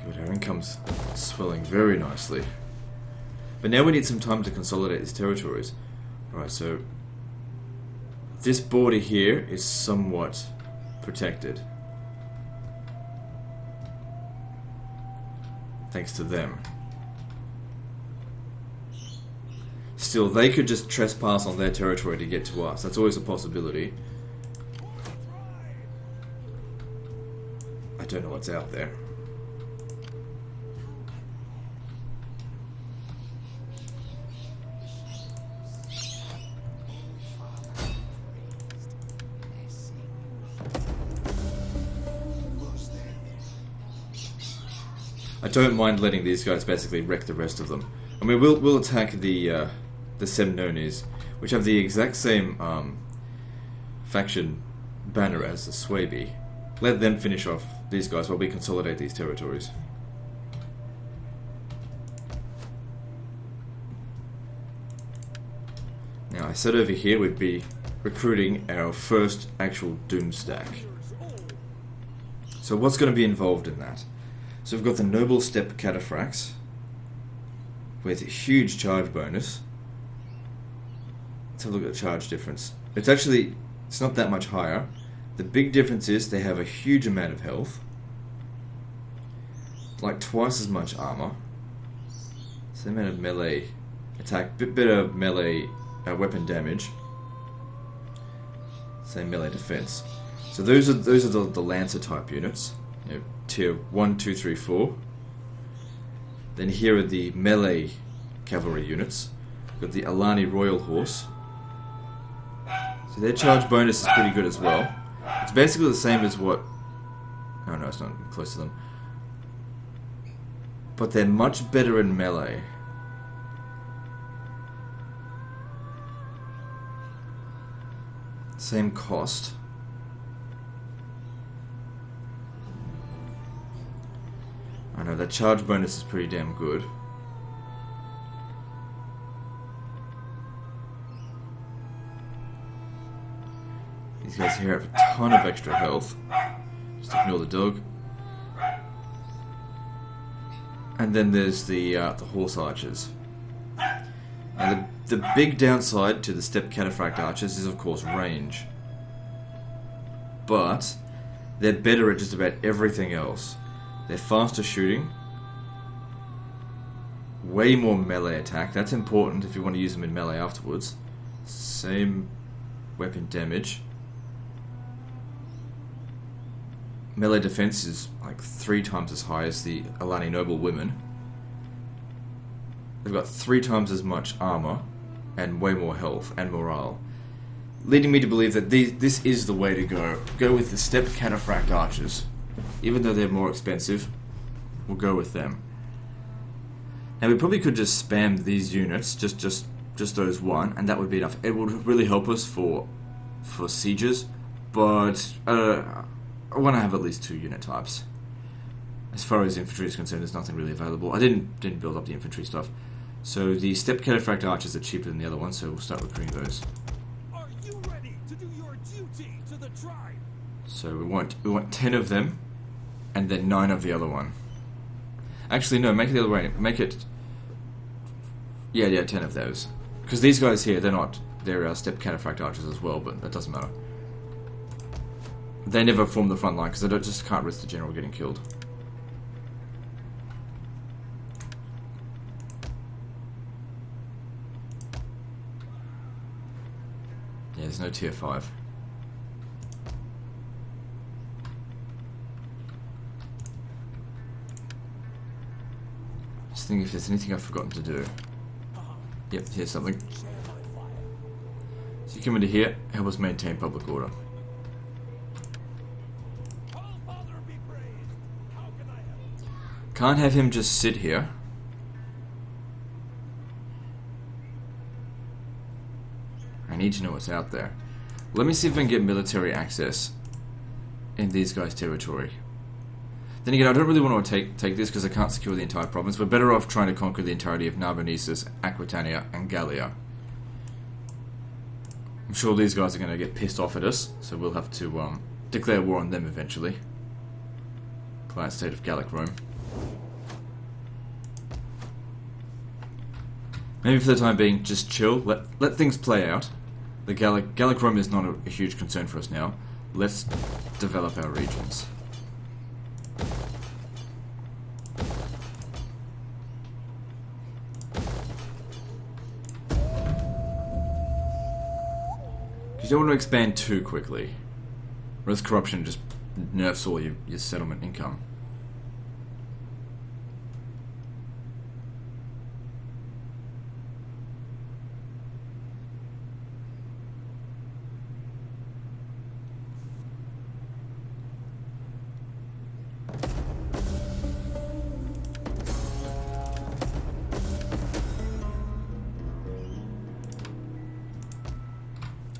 Good, our income's swelling very nicely. But now we need some time to consolidate these territories. Alright, so this border here is somewhat protected. Thanks to them. Still, they could just trespass on their territory to get to us. That's always a possibility. I don't know what's out there. I don't mind letting these guys basically wreck the rest of them. I mean, we'll attack the Semnones, which have the exact same faction banner as the Swabi. Let them finish off these guys while we consolidate these territories. Now, I said over here we'd be recruiting our first actual Doom stack. So what's going to be involved in that? So we've got the Noble Steppe Cataphracts with a huge charge bonus. Let's have a look at the charge difference. It's not that much higher. The big difference is they have a huge amount of health, like twice as much armor, same amount of melee attack, bit better melee weapon damage, same melee defense. So those are the Lancer type units. You know, tier 1, 2, 3, 4. Then here are the melee cavalry units. We've got the Alani Royal Horse. So their charge bonus is pretty good as well. It's basically the same as what... Oh no, it's not close to them. But they're much better in melee. Same cost. I know, that charge bonus is pretty damn good. These guys here have a ton of extra health. Just ignore the dog. And then there's the horse archers. Now the big downside to the Steppe Cataphract archers is of course range. But they're better at just about everything else. They're faster shooting. Way more melee attack. That's important if you want to use them in melee afterwards. Same weapon damage. Melee defense is like 3 times as high as the Alani noble women. They've got 3 times as much armor and way more health and morale, leading me to believe that this is the way to go. Go with the steppe cataphract archers. Even though they're more expensive, we'll go with them. And we probably could just spam these units, just those 1, and that would be enough. It would really help us for sieges, but I want to have at least 2 unit types. As far as infantry is concerned, there's nothing really available. I didn't build up the infantry stuff. So the steppe cataphract archers are cheaper than the other ones, so we'll start recruiting those. Are you ready to do your duty to the tribe? So we want 10 of them, and then 9 of the other one. Actually, no, make it the other way. Make it... Yeah, 10 of those. Because these guys here, they're steppe cataphract archers as well, but that doesn't matter. They never form the front line, because they just can't risk the general getting killed. Yeah, there's no tier 5. Just think if there's anything I've forgotten to do. Yep, here's something. So you come into here, help us maintain public order. Can't have him just sit here. I need to know what's out there. Let me see if I can get military access in these guys' territory. Then again, I don't really want to take this because I can't secure the entire province. We're better off trying to conquer the entirety of Narbonensis, Aquitania, and Gallia. I'm sure these guys are going to get pissed off at us, so we'll have to declare war on them eventually. Client state of Gallic Rome. Maybe for the time being, just chill. Let things play out. The Gallic Rome is not a huge concern for us now. Let's develop our regions. You don't want to expand too quickly, or else corruption just nerfs all your settlement income.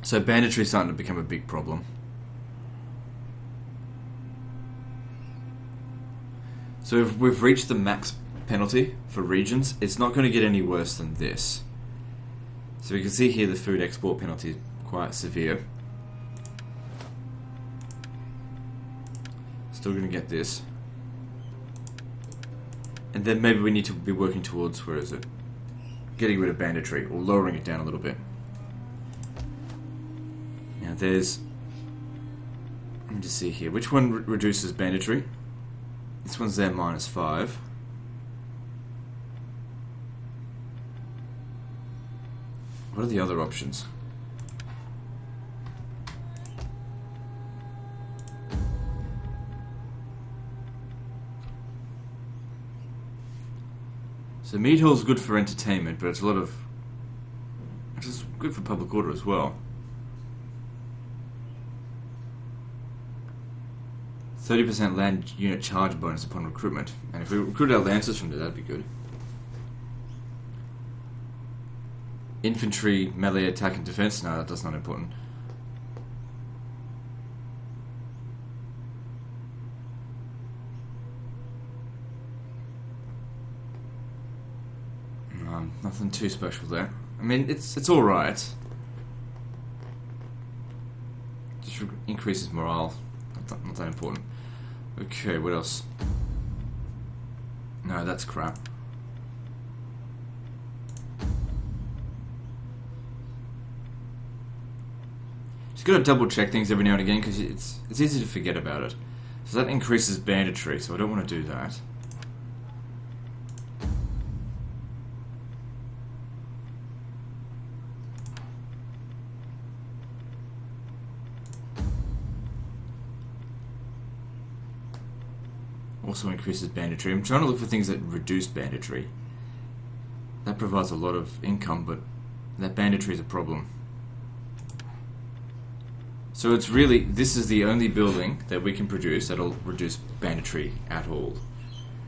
So banditry is starting to become a big problem. So if we've reached the max penalty for regions, it's not going to get any worse than this. So we can see here the food export penalty is quite severe. Still going to get this. And then maybe we need to be working towards, where is it? Getting rid of banditry, or lowering it down a little bit. Now there's... Let me just see here. Which one reduces banditry? This one's there, -5. What are the other options? So Mead Hall's good for entertainment, but it's a lot of... It's good for public order as well. 30% land unit charge bonus upon recruitment. And if we recruit our lancers from there, that'd be good. Infantry, melee, attack and defense? No, that's not important. No, nothing too special there. I mean, it's alright. Just increases morale. Not that important. Okay, what else? No, that's crap. Just gotta double check things every now and again because it's easy to forget about it. So that increases banditry, so I don't want to do that. Also increases banditry. I'm trying to look for things that reduce banditry. That provides a lot of income, but that banditry is a problem. So it's really, this is the only building that we can produce that'll reduce banditry at all.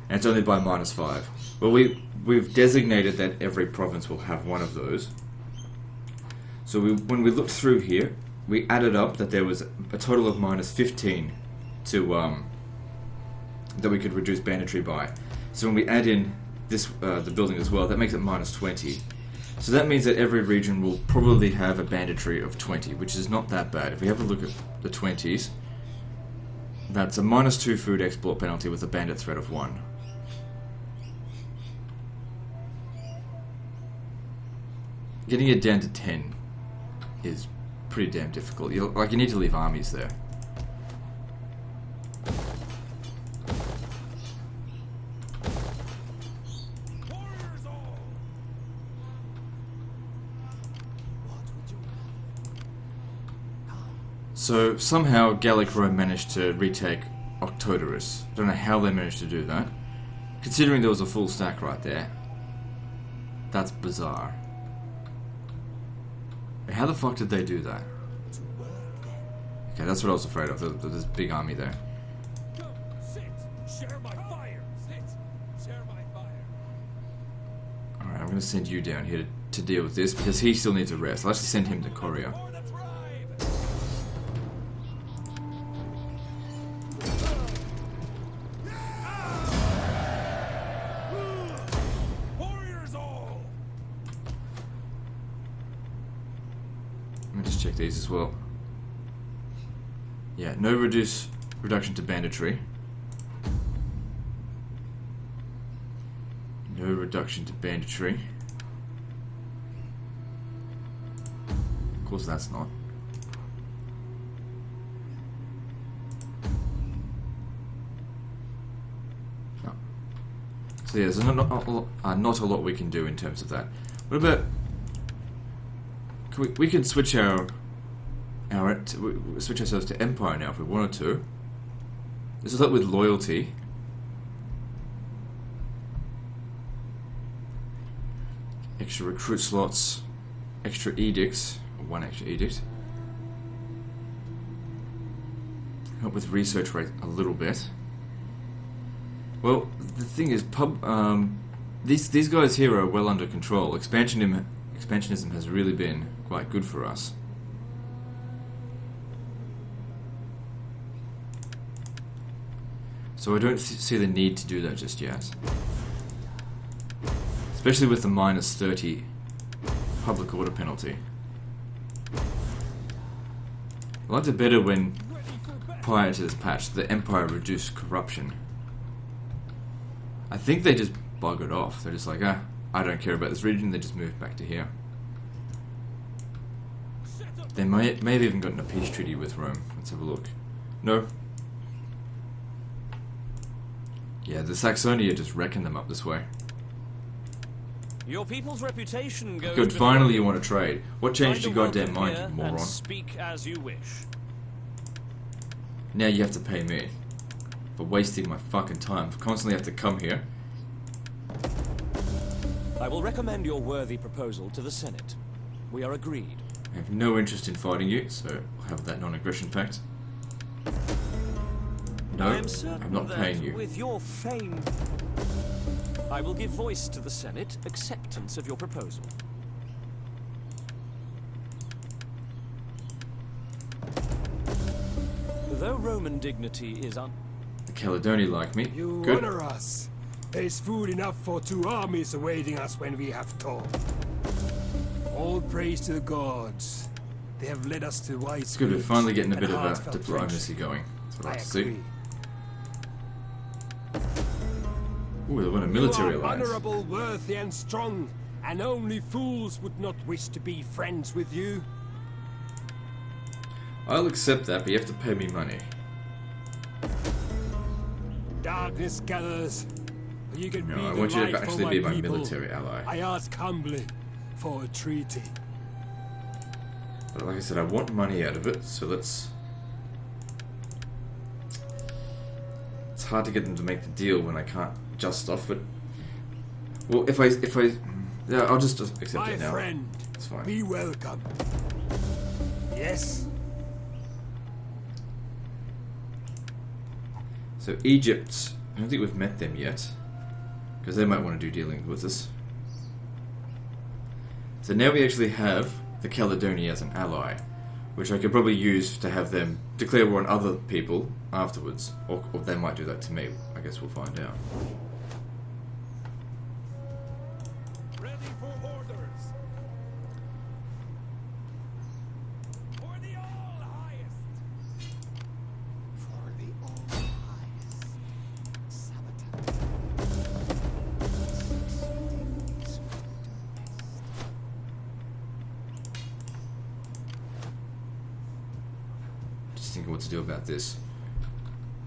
And it's only by -5. Well, we've designated that every province will have one of those. So when we looked through here, we added up that there was a total of -15 to that we could reduce banditry by. So when we add in this the building as well, that makes it -20. So that means that every region will probably have a banditry of 20, which is not that bad. If we have a look at the 20s, that's a -2 food export penalty with a bandit threat of 1. Getting it down to 10 is pretty damn difficult. You need to leave armies there. So somehow Gallic Rome managed to retake Octodorus. Don't know how they managed to do that. Considering there was a full stack right there. That's bizarre. How the fuck did they do that? Okay, that's what I was afraid of. There's this big army there. Alright, I'm going to send you down here to deal with this because he still needs a rest. I'll actually send him to Coria. Check these as well. Yeah, no reduction to banditry. No reduction to banditry. Of course that's not. No. So yeah, there's not a lot we can do in terms of that. What about... We can switch switch ourselves to Empire now if we wanted to. This is up with loyalty. Extra recruit slots, extra edicts, or 1 extra edict. Help with research rate a little bit. Well, the thing is, these guys here are well under control. Expansionism has really been quite good for us. So I don't see the need to do that just yet. Especially with the -30 public order penalty. I liked it better when, prior to this patch, the Empire reduced corruption. I think they just buggered off. They're just like, I don't care about this region, they just moved back to here. They may have even gotten a peace treaty with Rome. Let's have a look. No. Yeah, the Saxonia just wrecking them up this way. Your people's reputation goes. Good, finally you want to trade. What changed your goddamn mind, you moron? And speak as you wish. Now you have to pay me for wasting my fucking time. For constantly have to come here. I will recommend your worthy proposal to the Senate. We are agreed. I have no interest in fighting you, so I'll have that non-aggression pact. No, I'm not paying you. With your fame, I will give voice to the Senate acceptance of your proposal. Though Roman dignity is The Caledoni like me. You Good. honor us. There is food enough for 2 armies awaiting us when we have talk. All praise to the gods. They have led us to wide It's good, we're finally getting a bit of a heartfelt diplomacy going. That's what I like to see. agree. Ooh, they want a military You are alliance. honorable, worthy, and strong, and only fools would not wish to be friends with you. I'll accept that, but you have to pay me money. darkness gathers, you can No, be I the want you light to for actually my be my people. military ally. I ask humbly for a treaty. But like I said, I want money out of it, so let's... It's hard to get them to make the deal when I can't adjust stuff, but... Well, if I... Yeah, I'll just accept My it now. friend, It's fine. be welcome. Yes? So Egypt, I don't think we've met them yet, because they might want to do dealing with us. So now we actually have the Caledonia as an ally, which I could probably use to have them declare war on other people afterwards, or they might do that to me. I guess we'll find out. Ready for orders. For the all highest. For the all-highest sabotage. Just thinking what to do about this.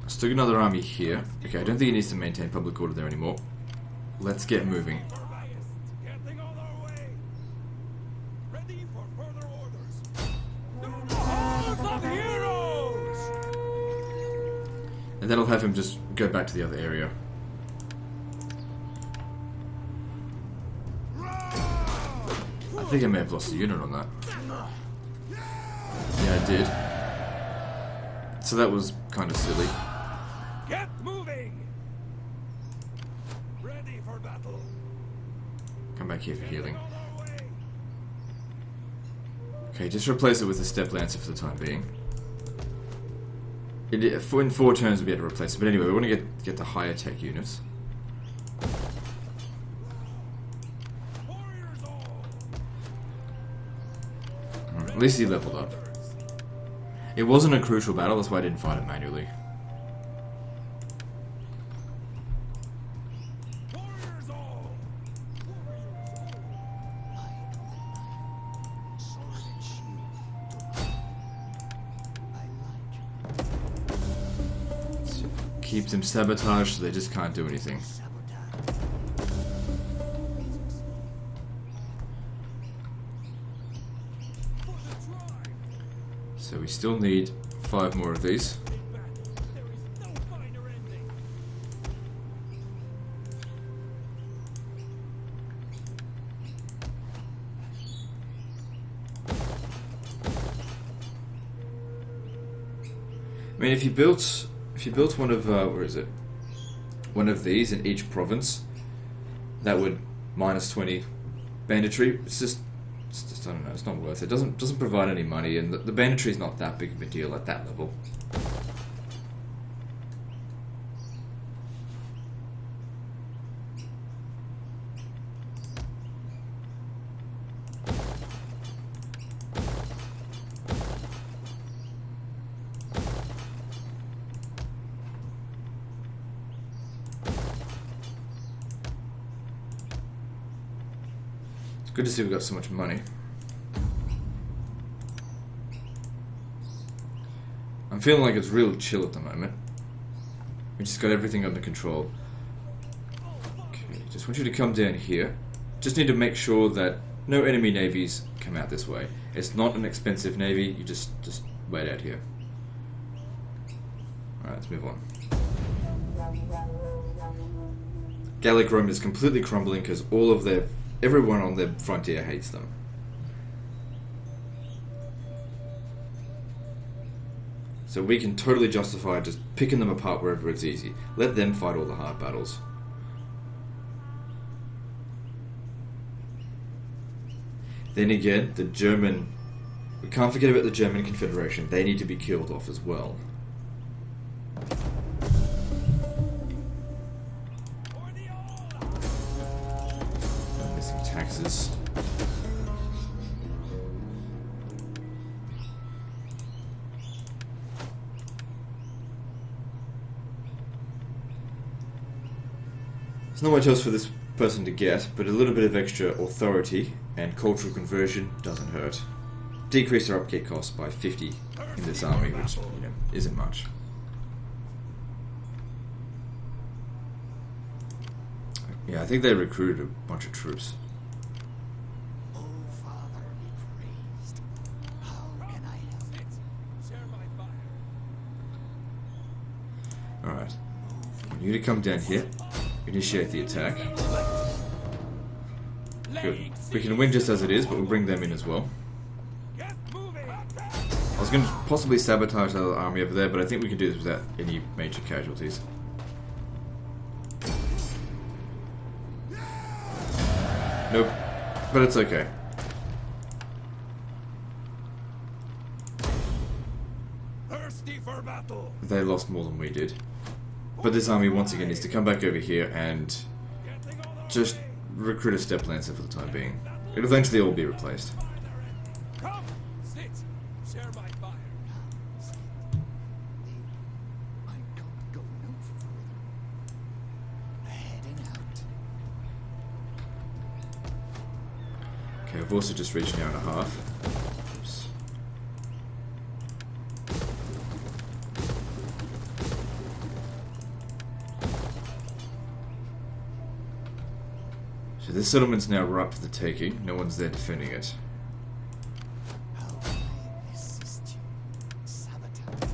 I still got another army here. Okay, I don't think it needs to maintain public order there anymore. Let's get moving. For highest. Getting on our way. Ready for further orders. To the halls of heroes. And that'll have him just go back to the other area. I think I may have lost a unit on that. Yeah, I did. So that was kind of silly. Get moving. Ready for battle. Come back here for healing. On our way. Okay, just replace it with a step lancer for the time being. In 4 turns we'll be able to replace it, but anyway, we want to get the higher tech units. Warriors all. At least he leveled up. It wasn't a crucial battle, that's why I didn't fight it manually. Warriors all. Sword and shield. I like Keep them sabotaged so they just can't do anything. sabotage. For the tribe. So we still need 5 more of these. Big battle. There is no finer ending. I mean, if you built one of where is it? One of these in each province, that would minus 20 banditry. It's just I don't know. It's not worth it. Doesn't provide any money, and the banditry is not that big of a deal at that level. It's good to see we've got so much money. I'm feeling like it's real chill at the moment. We just got everything under control. Okay, just want you to come down here. Just need to make sure that no enemy navies come out this way. It's not an expensive navy, you just wait out here. Alright, let's move on. Gallic Rome is completely crumbling because everyone on their frontier hates them. So we can totally justify just picking them apart wherever it's easy. Let them fight all the hard battles. Then again, the German... We can't forget about the German Confederation. They need to be killed off as well. For the all. Missing taxes. There's not much else for this person to get, but a little bit of extra authority and cultural conversion doesn't hurt. Decrease their upkeep costs by 50 in this army, which isn't much. Yeah, I think they recruited a bunch of troops. Oh, Father, be praised. How can I help? Share my fire. Alright. You need to come down here. Initiate the attack. Good. We can win just as it is, but we'll bring them in as well. Get moving. I was going to possibly sabotage the army over there, but I think we can do this without any major casualties. Nope. But it's okay. Thirsty for battle. They lost more than we did. But this army, once again, needs to come back over here and just recruit a step lancer for the time being. It'll eventually all be replaced. Come, sit. Share my fire. I can't go no further. Heading out. Okay, I've also just reached an hour and a half. Oops. So this settlement's now ripe for the taking. No one's there defending it. How can I assist you? Sabotage.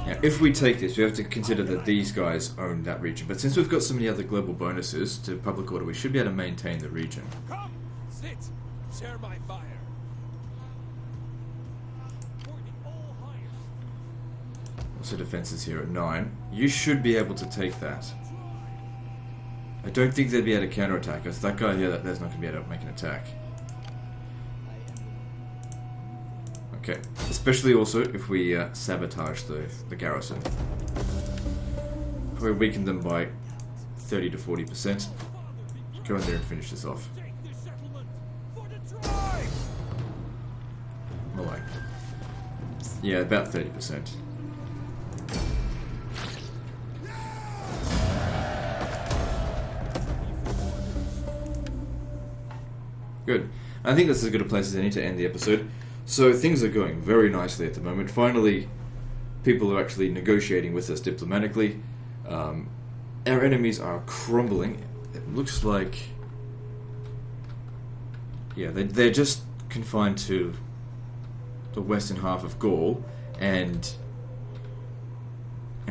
Now, if we take this, we have to consider that these guys own that region. But since we've got so many other global bonuses to public order, we should be able to maintain the region. Come, sit. Share my fire. For the all highest. Also defenses here at 9. You should be able to take that. I don't think they'd be able to counterattack us. That guy here, there's not going to be able to make an attack. Okay. Especially also if we sabotage the garrison. Probably weaken them by 30 to 40%. Go in there and finish this off. Take this settlement for the tribe. More like... Yeah, about 30%. Good. I think this is as good a place as any to end the episode. So things are going very nicely at the moment. Finally, people are actually negotiating with us diplomatically. Our enemies are crumbling. It looks like... Yeah, they're just confined to the western half of Gaul and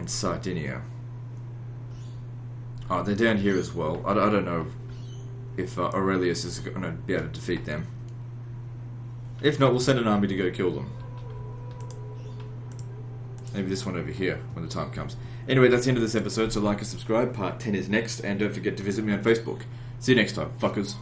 Sardinia. Oh, they're down here as well. I don't know if Aurelius is going to be able to defeat them. If not, we'll send an army to go kill them. Maybe this one over here, when the time comes. Anyway, that's the end of this episode, so like and subscribe. Part 10 is next, and don't forget to visit me on Facebook. See you next time, fuckers.